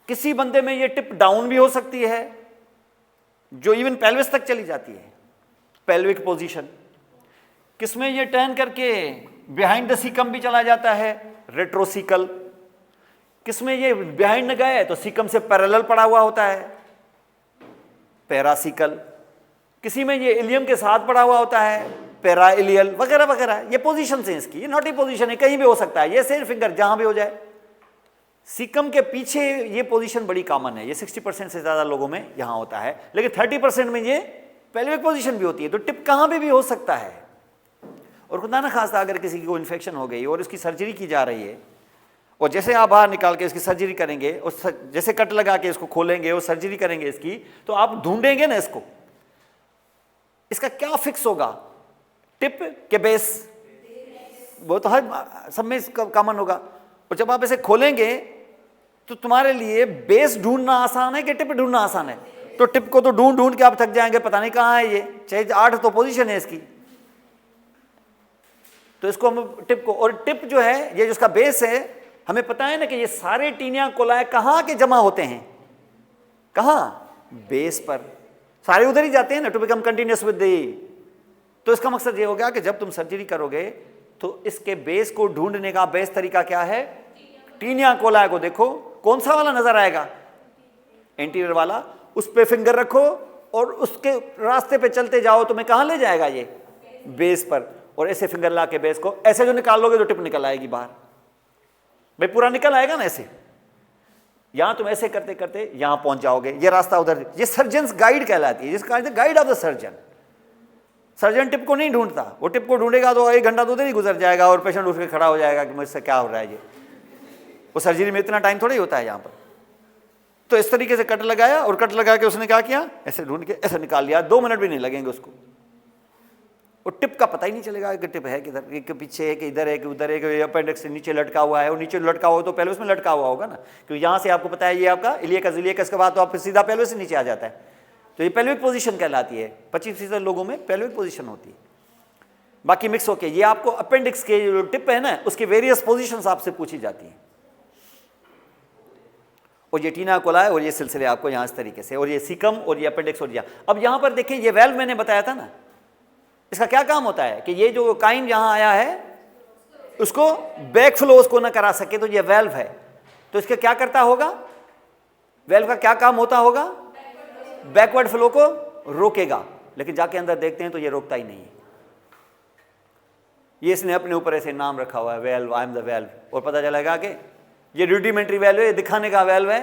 किसी बंदे में ये टिप डाउन भी हो सकती है, जो इवन पेल्विस तक चली जाती है, पेल्विक पोजीशन। किसमें ये टर्न करके बिहाइंड द सीकम भी चला जाता है, रेट्रोसिकल। किसमें ये बिहाइंड न गए तो सीकम से पैरेलल पड़ा हुआ होता है, पैरासिकल। किसी में ये इलियम के साथ पड़ा हुआ होता है, पैराइलियल वगैरह वगैरह। ये पोजीशन है इसकी, ये नॉटी पोजीशन है, कहीं भी हो सकता है, ये सेल फिंगर जहां भी हो जाए। सीकम के पीछे ये पोजीशन बड़ी कॉमन है, ये 60% से ज्यादा लोगों में यहां होता है, लेकिन 30% में ये पेल्विक पोजीशन भी होती है। तो टिप कहां पे भी हो सकता है। और खुदा ना खास्ता अगर किसी को इन्फेक्शन हो गई और इसकी सर्जरी की जा रही है, और जैसे आप बाहर निकाल के इसकी सर्जरी करेंगे और जैसे कट लगा के इसको खोलेंगे और सर्जरी करेंगे इसकी, तो आप ढूंढेंगे ना इसको, इसका क्या फिक्स होगा, टिप के बेस, वो तो हर सब में कॉमन होगा। और जब आप इसे खोलेंगे तो तुम्हारे लिए बेस ढूंढना आसान है कि टिप ढूंढना आसान है? तो टिप को तो ढूंढ ढूंढ के आप थक जाएंगे, पता नहीं कहाँ है ये, चाहे 8 तो पोजीशन है इसकी। तो इसको हम टिप को, और टिप जो है ये जिसका बेस है, हमें पता है ना कि ये सारे टीनिया कोलाए कहाँ के जमा होते हैं, कहाँ, बेस पर, सारे उधर ही जाते हैं ना, to become continuous with the. तो इसका मकसद ये हो गया कि जब तुम सर्जरी करोगे तो इसके बेस को ढूंढने का बेस्ट तरीका क्या है, टीनिया कोलाए को देखो, कौन सा वाला नजर आएगा, एंटीरियर वाला, उस पे फिंगर रखो और उसके रास्ते पे चलते जाओ, तुम्हें कहां ले जाएगा, ये बेस पर। और ऐसे फिंगर ला के बेस को ऐसे जो निकाल लोगे तो टिप निकल आएगी बाहर, भाई पूरा निकल आएगा ना ऐसे। यहां तुम ऐसे करते करते यहां पहुंच जाओगे, ये रास्ता उधर, ये सर्जन गाइड कहलाती है, जिसका guide of the surgeon. Surgeon tip को नहीं ढूंढता, वो टिप को ढूंढेगा तो 1 घंटा तो उधर ही गुजर जाएगा और पेशेंट उठ के खड़ा हो जाएगा कि मुझसे क्या हो रहा है ये। वो सर्जरी में इतना टाइम थोड़ा ही होता है यहाँ पर। तो इस तरीके से कट लगाया और कट लगा के उसने क्या किया, ऐसे ढूंढ के ऐसे निकाल लिया, 2 मिनट भी नहीं लगेंगे उसको। और टिप का पता ही नहीं चलेगा कि टिप है किधर, कि पीछे है कि इधर है कि उधर है, कि अपेंडिक्स से नीचे लटका हुआ है, और नीचे लटका हुआ तो पेल्विस में लटका हुआ होगा ना, क्योंकि यहाँ से आपको पता है ये आपका इलियकस, इलियकस के बाद तो आप सीधा पेल्विस से नीचे आ जाता है। तो ये पेल्विक पोजीशन कहलाती है। 25% लोगों में पेल्विक पोजीशन होती है, बाकी मिक्स होके। ये आपको अपेंडिक्स के जो टिप है ना, उसकी वेरियस पोजीशंस आपसे पूछी जाती हैं। और ये टीनिया कोलाए और ये सिलसिले आपको यहाँ इस तरीके से, और ये सीकम और ये अपेंडिक्स और यहाँ। अब यहाँ पर देखें, ये वेल्व मैंने बताया था ना, इसका क्या काम होता है कि ये जो काइन यहाँ आया है उसको बैक फ्लो उसको ना करा सके, तो ये वेल्व है। तो इसका क्या करता होगा, वेल्व का क्या काम होता होगा, बैकवर्ड फ्लो को रोकेगा। लेकिन जाके अंदर देखते हैं तो ये रोकता ही नहीं है। ये इसने अपने ऊपर ऐसे नाम रखा हुआ है, valve, I am the valve. और पता चलेगा कि ये रूडिमेंट्री वेल्व है, ये दिखाने का वेल्व है,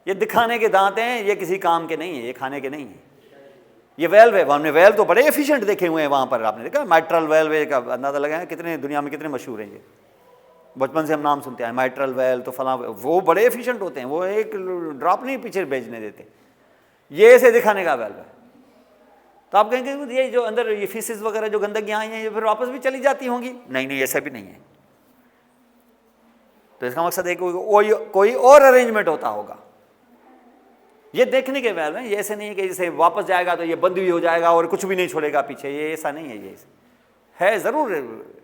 ये दिखाने के दांत हैं, ये किसी काम के नहीं है, ये खाने के नहीं है, ये वेल्व है। हमने वेल्व तो बड़े एफिशिएंट देखे हुए हैं वहाँ पर, आपने देखा माइट्रल वेल्व का अंदाजा लगाया कितने दुनिया में कितने मशहूर हैं ये, बचपन से हम नाम सुनते हैं, माइट्रल वेल्व तो फला, वो बड़े एफिशिएंट होते हैं, वो एक ड्रॉप नहीं पीछे भेजने देते। ये ऐसे दिखाने का वेल्व है। तो आप कहेंगे ये जो अंदर ये फीसिस वगैरह जो गंदगियाँ आई हैं ये फिर वापस भी चली जाती होंगी, नहीं नहीं, ऐसा भी नहीं है। तो इसका मकसद है कोई और अरेंजमेंट होता होगा। ये देखने के वेल्व है, ये ऐसे नहीं है कि जैसे वापस जाएगा तो ये बंद भी हो जाएगा और कुछ भी नहीं छोड़ेगा पीछे, ये ऐसा नहीं है। ये है जरूर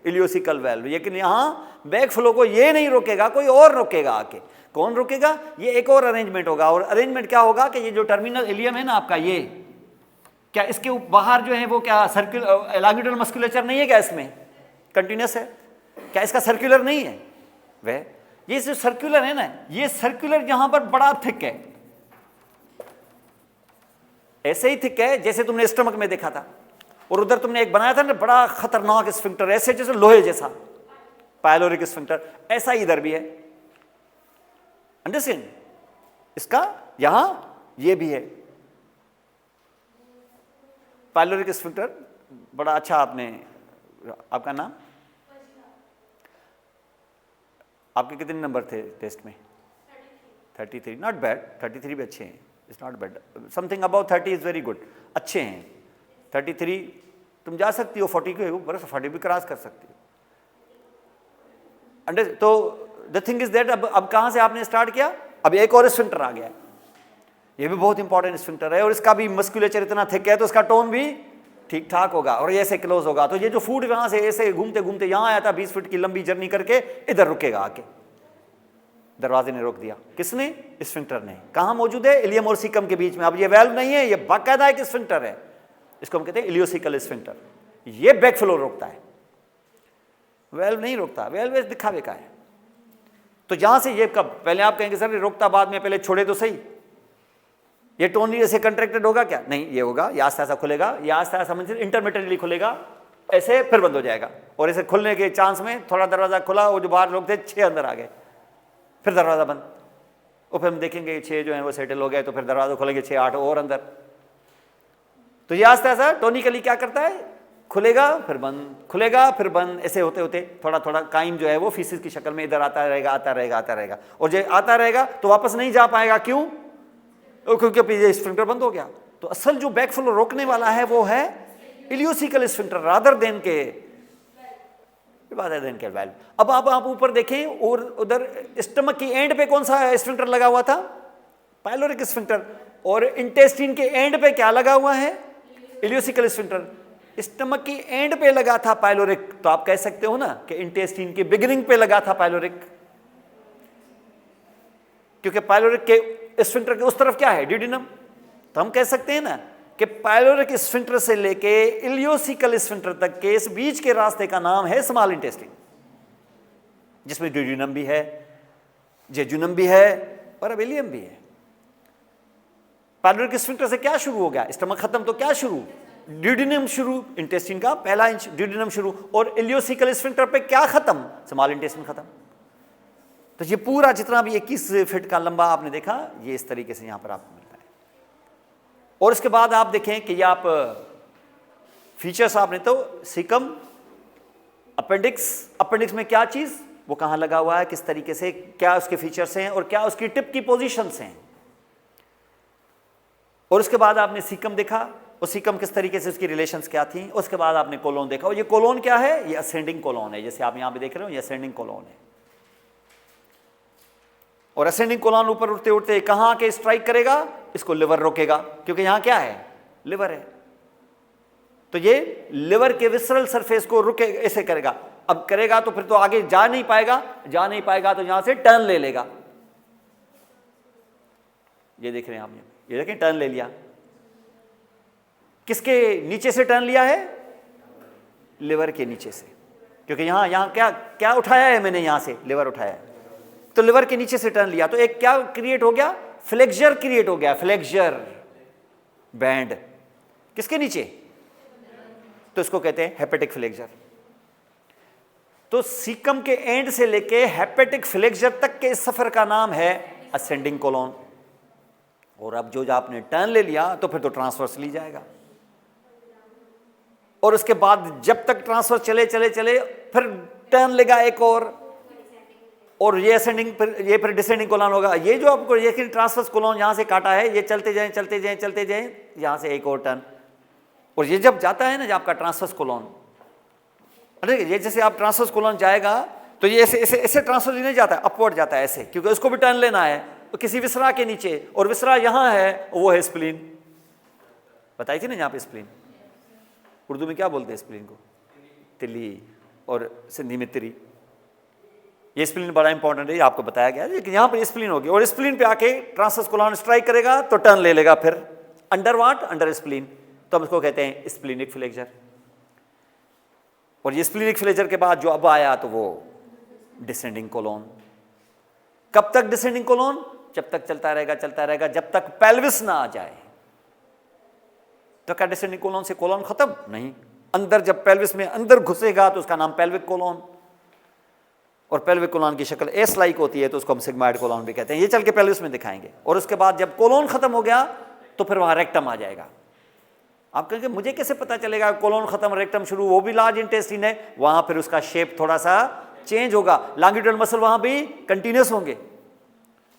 इलियोसिकल वेल्व, लेकिन यहाँ बैक फ्लो को ये नहीं रोकेगा, कोई और रोकेगा आके। कौन रोकेगा, ये एक और अरेंजमेंट होगा। और अरेंजमेंट क्या होगा कि ये जो टर्मिनल इलियम है ना आपका, ये क्या इसके बाहर जो है वो क्या सर्कुलर एलांगुलर मस्कुलेचर नहीं है क्या, इसमें कंटिन्यूस है क्या, इसका सर्कुलर नहीं है वह, ये जो सर्कुलर है ना, ये सर्कुलर यहां पर बड़ा थिक है, ऐसे ही थिक है जैसे तुमने स्टमक में देखा था। और उधर तुमने एक बनाया था ना बड़ा खतरनाक स्फिंक्टर, ऐसे जैसे लोहे जैसा पायलोरिक स्फिंक्टर, ऐसा ही इधर भी है। अंडरस्टैंड, इसका यहां ये भी है पायलोरिक स्फिंक्टर, बड़ा अच्छा। आपने, आपका नाम, आपके कितने नंबर थे टेस्ट में? 33, नॉट बैड, 33 भी अच्छे हैं, it's not bad, something about 30 is very good, अच्छे हैं। 33 तुम जा सकती हो, 40 के ऊपर 40 भी क्रॉस कर सकती हो। तो द थिंग इज दैट अब कहां से आपने स्टार्ट किया, अब एक और स्फिंक्टर आ गया है। ये भी बहुत इंपॉर्टेंट स्फिंक्टर है, और इसका भी मस्कुलेचर इतना थिक है तो इसका टोन भी ठीक ठाक होगा और ऐसे क्लोज होगा। तो ये जो फूड यहाँ से ऐसे घूमते घूमते यहाँ आया था, 20 फीट की लंबी जर्नी करके इधर रुकेगा आके। दरवाजे ने रोक दिया, किसने? स्फिंक्टर ने। कहाँ मौजूद है? इलियम और सीकम के बीच में। अब ये वेल्व नहीं है, ये बाकायदा एक स्फिंक्टर है, इसको हम कहते हैं इलियोसिकल स्फिंक्टर। ये बैकफ्लो रोकता है, वेल्व नहीं रोकता, वेल्व दिखावे का है। तो जहां से ये कब, पहले आप कहेंगे सर रोकता बाद में, पहले छोड़े तो सही। ये टोन ऐसे कंट्रैक्टेड होगा क्या? नहीं, ये होगा, ये आस्ता आस्ता खुलेगा, ये आस्ता आस्ता मतलब इंटरमिटेंटली खुलेगा, ऐसे फिर बंद हो जाएगा। और ऐसे खुलने के चांस में थोड़ा दरवाजा खुला, वो जो बाहर लोग थे 6 अंदर आ गए, फिर दरवाजा बंद, और फिर हम देखेंगे 6 जो है वो सेटल हो गए, तो फिर दरवाजा खोलेंगे 6 8 और अंदर। तो ये आस्ता आस्ता टोनिकली क्या करता है, खुलेगा फिर बंद, खुलेगा फिर बंद, ऐसे होते होते थोड़ा थोड़ा काइम जो है वो फीसिस की शक्ल में इधर आता रहेगा, आता रहेगा, आता रहेगा। और जो आता रहेगा तो वापस नहीं जा पाएगा, क्यों? क्योंकि ये स्फिंक्टर बंद हो गया। तो असल जो बैकफ्लो रोकने वाला है वो है इलियोसिकल स्फिंक्टर रादर देन के वेल्व। अब आप ऊपर देखें, और उधर स्टमक की एंड पे कौन सा स्फिंक्टर लगा हुआ था? Pyloric sphincter. और इंटेस्टाइन के एंड पे क्या लगा हुआ है? Ileocaecal sphincter. स्टमक की एंड पे लगा था पाइलोरिक, तो आप कह सकते हो ना कि इंटेस्टाइन के बिगिनिंग पे लगा था पाइलोरिक, क्योंकि पाइलोरिक के स्फिंक्टर के उस तरफ क्या है? ड्यूडेनम। तो हम कह सकते हैं ना कि पाइलोरिक स्फिंक्टर से लेके इलियोसिकल स्फिंक्टर तक के इस बीच के रास्ते का नाम है स्मॉल इंटेस्टाइन, जिसमें ड्यूडेनम भी है, जेजुनम भी है और अब इलियम भी है। पाइलोरिक स्फिंक्टर से क्या शुरू हो गया? स्टमक खत्म, तो क्या शुरू? ड्यूडेनम शुरू, इंटेस्टाइन का पहला इंच ड्यूडेनम शुरू, और इलियोसिकल स्फिंक्टर पे क्या खत्म? स्मॉल इंटेस्टाइन खत्म। तो ये पूरा जितना भी 21 फीट का लंबा आपने देखा, ये इस तरीके से यहां पर आपको मिलता है। और इसके बाद आप देखें कि ये आप फीचर्स आपने तो सीकम, अपेंडिक्स में क्या चीज, वो कहां लगा हुआ है, किस तरीके से, क्या उसके फीचर्स हैं और क्या उसकी टिप की पोजीशंस हैं। और उसके बाद आपने सीकम देखा, और सीकम किस तरीके से उसकी रिलेशंस क्या थी। उसके बाद आपने कोलोन देखा, और ये कोलोन क्या है? ये असेंडिंग कोलोन है, जैसे आप यहां पे देख रहे हो, ये असेंडिंग कोलोन है। और असेंडिंग कोलोन ऊपर उठते उठते कहां के स्ट्राइक करेगा? इसको लिवर रोकेगा, क्योंकि यहां क्या है? लिवर है। तो ये लिवर के विसरल सरफेस को रुके ऐसे करेगा। अब करेगा तो फिर तो आगे जा नहीं पाएगा, तो यहां से टर्न ले लेगा। ये देख रहे हैं आप, ये देखें टर्न ले लिया। किसके नीचे से टर्न लिया है? लिवर के नीचे से, क्योंकि यहां क्या उठाया है मैंने? यहां से लिवर उठाया है, तो लिवर के नीचे से टर्न लिया। तो एक क्या क्रिएट हो गया? फ्लेक्सर क्रिएट हो गया, फ्लेक्सर बैंड। किसके नीचे? तो इसको कहते हैं हेपेटिक फ्लेक्सर। तो सीकम के एंड से लेके हेपेटिक फ्लेक्सर तक के इस सफर का नाम है असेंडिंग कोलोन। और अब जो आपने टर्न ले लिया तो फिर तो ट्रांसवर्सली जाएगा, और उसके बाद जब तक ट्रांसफर चले फिर टर्न लेगा एक और ये असेंडिंग, फिर डिसेंडिंग कोलोन होगा। ये जो आपको ये ट्रांसवर्स कोलोन यहां से काटा है, ये चलते जाएं यहां से एक और टर्न। और ये जब जाता है ना, जब आपका ट्रांसवर्स कोलोन, अरे ये जैसे आप ट्रांसवर्स कोलोन जाएगा तो ये ऐसे ट्रांसफर नहीं जाता है, अपवर्ड जाता है ऐसे, क्योंकि उसको भी टर्न लेना है तो किसी विसरा के नीचे, और विसरा यहां है, वो है स्प्लीन। बताई थी ना यहाँ पे स्प्लीन। उर्दू में क्या बोलते हैं स्प्लीन को? तिली, और सिंधी में तिरी। ये स्प्लीन बड़ा इंपॉर्टेंट है, आपको बताया गया है कि यहाँ पर स्प्लीन होगी, और स्प्लीन पे आके ट्रांसवर्स कोलोन स्ट्राइक करेगा तो टर्न ले लेगा फिर अंडर व्हाट? Under spleen. तो हम इसको कहते हैं स्प्लीनिक फ्लेक्सर। और ये स्प्लीनिक फ्लेक्सर के बाद जो अब आया तो वो डिसेंडिंग कोलोन। कब तक डिसेंडिंग कोलोन? जब तक चलता रहेगा जब तक पेल्विस ना आ जाए। तो क्या डिसेंडिंग कोलोन से कोलोन खत्म? नहीं, अंदर जब पेल्विस में अंदर घुसेगा तो उसका नाम पेल्विक कोलोन। और पेल्विक कोलोन की शक्ल एस लाइक होती है, तो उसको हम सिग्माइड कोलोन भी कहते हैं। ये चल के पेल्विस में दिखाएंगे। और उसके बाद जब कोलोन खत्म हो गया तो फिर वहां रेक्टम आ जाएगा। आप कहेंगे मुझे कैसे पता चलेगा कोलोन खत्म रेक्टम शुरू? वो भी लार्ज इंटेस्टाइन है, वहां फिर उसका शेप थोड़ा सा चेंज होगा। लॉन्गिट्यूडल मसल वहां भी कंटिन्यूस होंगे,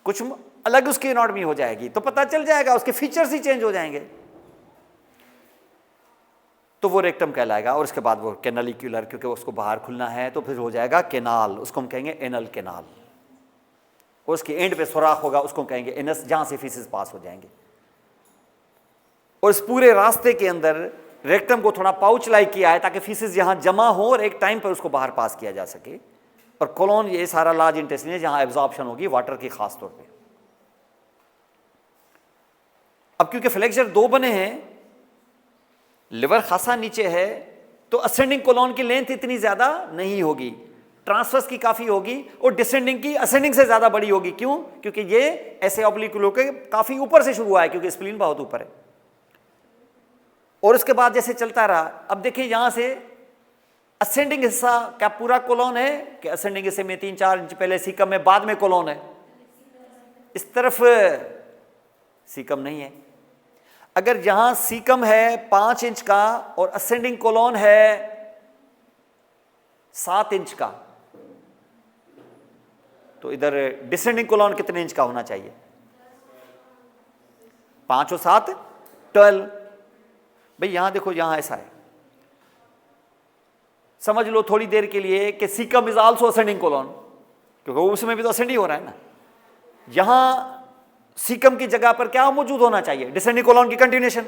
कुछ अलग उसकी एनाटॉमी हो जाएगी, तो पता चल जाएगा, उसके फीचर्स ही चेंज हो जाएंगे, तो वो रेक्टम कहलाएगा। और उसके बाद वो कैनालिक्यूलर, क्योंकि उसको बाहर खुलना है तो फिर हो जाएगा केनाल, उसको हम कहेंगे एनल केनाल। और उसके एंड पे सुराख होगा, उसको कहेंगे एनस, जहां से फीसेस पास हो जाएंगे। और इस पूरे रास्ते के अंदर रेक्टम को थोड़ा पाउच लाइक किया है ताकि फीसेस यहां जमा हो और एक टाइम पर उसको बाहर पास किया जा सके। और कोलोन ये सारा लार्ज इंटेस्टाइन है जहां एब्जॉर्प्शन होगी वाटर की खास तौर पे। अब क्योंकि फ्लेक्सर दो बने हैं, लिवर खासा नीचे है, तो असेंडिंग कोलोन की लेंथ इतनी ज्यादा नहीं होगी, ट्रांसवर्स की काफी होगी और डिसेंडिंग की असेंडिंग से ज्यादा बड़ी होगी। क्यों? क्योंकि ये ऐसे ऑब्लिक के काफी ऊपर से शुरू हुआ है, क्योंकि स्प्लीन बहुत ऊपर है। और उसके बाद जैसे चलता रहा, अब देखिए यहां से असेंडिंग हिस्सा क्या पूरा कोलोन है कि असेंडिंग हिस्से में 3-4 इंच पहले सीकम में, बाद में कोलोन है? इस तरफ सीकम नहीं है। अगर यहां सीकम है 5 इंच का और असेंडिंग कोलोन है 7 इंच का, तो इधर डिसेंडिंग कोलोन कितने इंच का होना चाहिए? 5 और 7 12। भाई यहां देखो, यहां ऐसा है, समझ लो थोड़ी देर के लिए कि caecum is also ascending colon, क्योंकि उसमें भी तो असेंडिंग हो रहा है ना। यहां सीकम की जगह पर क्या मौजूद होना चाहिए? डिसेंडिंग कोलोन की कंटिन्यूएशन।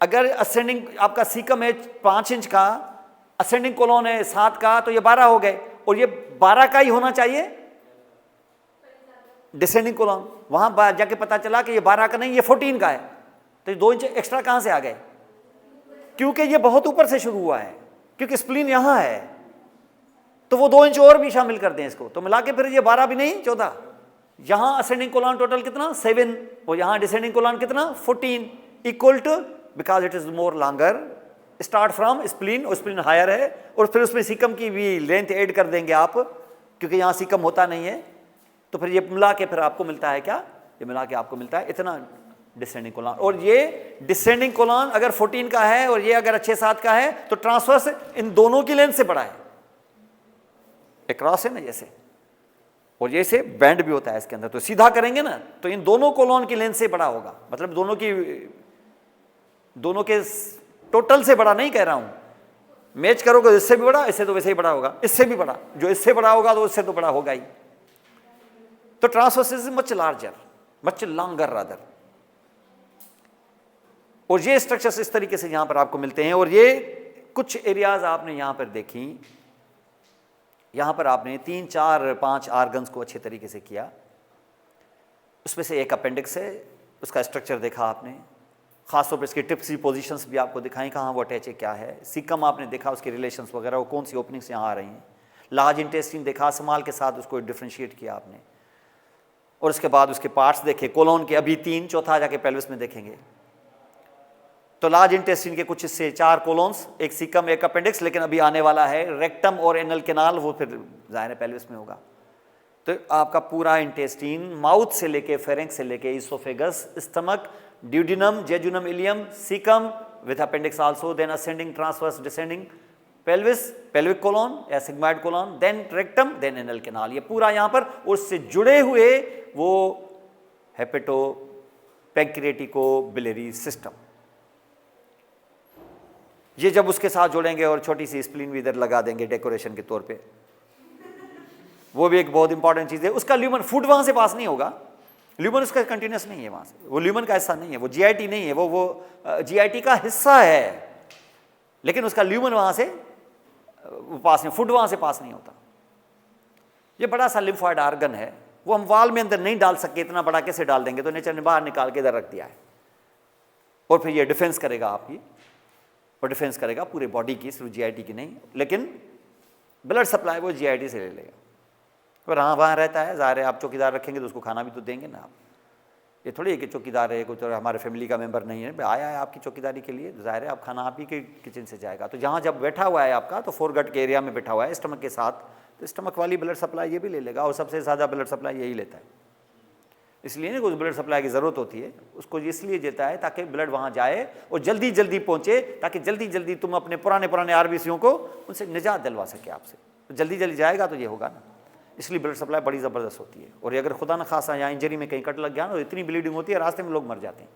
अगर असेंडिंग आपका सीकम है 5 इंच का, असेंडिंग कोलोन है 7 का, तो ये 12 हो गए, और ये 12 का ही होना चाहिए डिसेंडिंग कोलोन। वहां जाके पता चला कि ये 12 का नहीं, ये 14 का है, तो ये 2 इंच एक्स्ट्रा कहां से आ गए? क्योंकि ये बहुत ऊपर से शुरू हुआ है, क्योंकि स्प्लीन यहां है, तो वो 2 इंच और भी शामिल कर दें इसको, तो मिला के फिर ये 12 भी नहीं 14। यहां असेंडिंग कोलोन टोटल कितना? 7, और यहां डिसेंडिंग कोलोन कितना? 14, equal to, because it is more longer, start from spleen, और स्प्लीन हायर है, और फिर उसमें सीकम की भी लेंथ ऐड कर देंगे आप, क्योंकि यहां सीकम होता नहीं है, तो फिर ये मिला के फिर आपको मिलता है क्या? ये मिला के आपको मिलता है इतना डिसेंडिंग कोलोन। और ये डिसेंडिंग कोलोन अगर 14 का है और ये अगर 6-7 का है, तो ट्रांसवर्स इन दोनों की लेंथ से बड़ा है, एक क्रॉस है ना जैसे, और ये से बैंड भी होता है इसके अंदर, तो सीधा करेंगे ना तो इन दोनों कोलोन की लेंथ से बड़ा होगा, मतलब दोनों के टोटल से बड़ा नहीं कह रहा हूं, मैच करोगे इससे भी बड़ा, इससे तो वैसे ही बड़ा होगा, इससे भी बड़ा, जो इससे बड़ा होगा तो इससे तो बड़ा होगा ही। तो transverse is much larger, much longer rather. और ये स्ट्रक्चर्स इस तरीके से यहां पर आपको मिलते हैं। और ये कुछ एरियाज आपने यहां पर देखी, यहां पर आपने 3, 4, 5 आर्गन्स को अच्छे तरीके से किया, उसमें से एक अपेंडिक्स है, उसका स्ट्रक्चर देखा आपने, खासतौर पर इसकी टिप्सी पोजीशंस भी आपको दिखाई, कहाँ वो अटैच है, क्या है। सीकम आपने देखा, उसके रिलेशंस वगैरह, वो कौन सी ओपनिंग्स यहाँ आ रही हैं। लार्ज इंटेस्टाइन देखा, स्मॉल के साथ उसको डिफ्रेंशिएट किया आपने, और उसके बाद उसके पार्ट्स देखे, कोलोन के अभी 3, चौथा जाके पेल्विस में देखेंगे। तो लार्ज इंटेस्टाइन के कुछ हिस्से, 4 कोलोन्स, एक सीकम, एक अपेंडिक्स, लेकिन अभी आने वाला है रेक्टम और एनल कैनाल, वो फिर जाहिर है पेल्विस में होगा। तो आपका पूरा इंटेस्टाइन माउथ से लेके फेरेंक्स से लेके oesophagus, stomach, duodenum, jejunum, ileum, caecum with appendix also, then ascending, transverse, descending, pelvis, pelvic colon या sigmoid colon, then rectum, then anal canal, ये पूरा यहाँ पर। उससे जुड़े हुए वो हेपेटो पैंक्रियाटिको बिलियरी सिस्टम, ये जब उसके साथ जोड़ेंगे और छोटी सी स्प्लीन भी इधर लगा देंगे डेकोरेशन के तौर पे, वो भी एक बहुत इंपॉर्टेंट चीज़ है। उसका ल्यूमन फूड वहाँ से पास नहीं होगा, ल्यूमन उसका कंटिन्यूस नहीं है वहाँ से, वो ल्यूमन का हिस्सा नहीं है, वो जीआईटी नहीं है, वो जीआईटी का हिस्सा है, लेकिन उसका ल्यूमन वहाँ से पास नहीं, फूड वहाँ से पास नहीं होता। ये बड़ा सा लिम्फॉइड आर्गन है, वो हम वाल में अंदर नहीं डाल सकते, इतना बड़ा कैसे डाल देंगे, तो नेचर ने बाहर निकाल के इधर रख दिया है, और फिर ये डिफेंस करेगा आपकी, और डिफेंस करेगा पूरे बॉडी की, सिर्फ जीआईटी की नहीं, लेकिन ब्लड सप्लाई वो जीआईटी से ले लेगा। और हाँ वहाँ रहता है, ज़ाहिर है आप चौकीदार रखेंगे तो उसको खाना भी तो देंगे ना आप, ये थोड़ी है कि चौकीदार है कोई, तो हमारे फैमिली का मेंबर नहीं है, आया है आपकी चौकीदारी के लिए, ज़ाहिर है आप खाना आप ही के किचन से जाएगा। तो जहाँ जब बैठा हुआ है आपका, तो फोरगट के एरिया में बैठा हुआ है स्टमक के साथ, तो स्टमक वाली ब्लड सप्लाई ये भी ले लेगा, और सबसे ज़्यादा ब्लड सप्लाई यही लेता है, इसलिए ना कुछ ब्लड सप्लाई की ज़रूरत होती है उसको, इसलिए देता है ताकि ब्लड वहाँ जाए और जल्दी जल्दी पहुँचे, ताकि जल्दी जल्दी तुम अपने पुराने आरबीसीओं को उनसे निजात दिलवा सके आपसे, तो जल्दी जल्दी जाएगा तो ये होगा ना, इसलिए ब्लड सप्लाई बड़ी ज़बरदस्त होती है। और अगर खुदा न खासा यहाँ इंजरी में कहीं कट लग गया ना, तो इतनी ब्लीडिंग होती है रास्ते में लोग मर जाते हैं,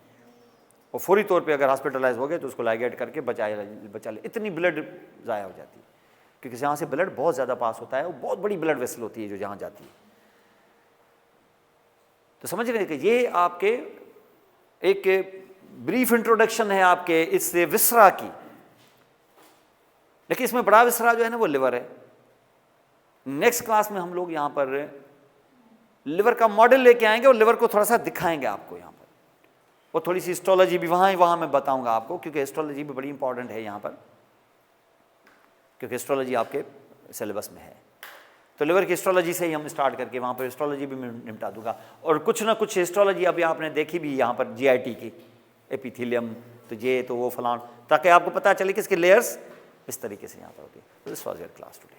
और फौरी तौर पे अगर हॉस्पिटलाइज हो गए तो उसको लाइगेट करके बचा ले, इतनी ब्लड ज़ाया हो जाती है, क्योंकि यहाँ से ब्लड बहुत ज़्यादा पास होता है, वो बहुत बड़ी ब्लड वेसल होती है जो जहाँ जाती है। तो समझ रहे हैं कि ये आपके एक ब्रीफ इंट्रोडक्शन है आपके इससे विसरा की, लेकिन इसमें बड़ा विसरा जो है ना वो लिवर है। नेक्स्ट क्लास में हम लोग यहां पर लिवर का मॉडल लेके आएंगे और लिवर को थोड़ा सा दिखाएंगे आपको यहां पर, और थोड़ी सी हिस्टोलॉजी भी वहां मैं बताऊंगा आपको, क्योंकि हिस्टोलॉजी भी बड़ी इंपॉर्टेंट है यहां पर, क्योंकि हिस्टोलॉजी आपके सिलेबस में है। तो लिवर की हिस्टोलॉजी से ही हम स्टार्ट करके वहां पर हिस्टोलॉजी भी मैं निपटा दूंगा, और कुछ ना कुछ हिस्टोलॉजी अभी आपने देखी भी यहाँ पर जीआईटी की, एपिथेलियम तो ये तो वो फलान, ताकि आपको पता चले कि इसके लेयर्स इस तरीके से यहाँ पर होती है। तो this was your class today.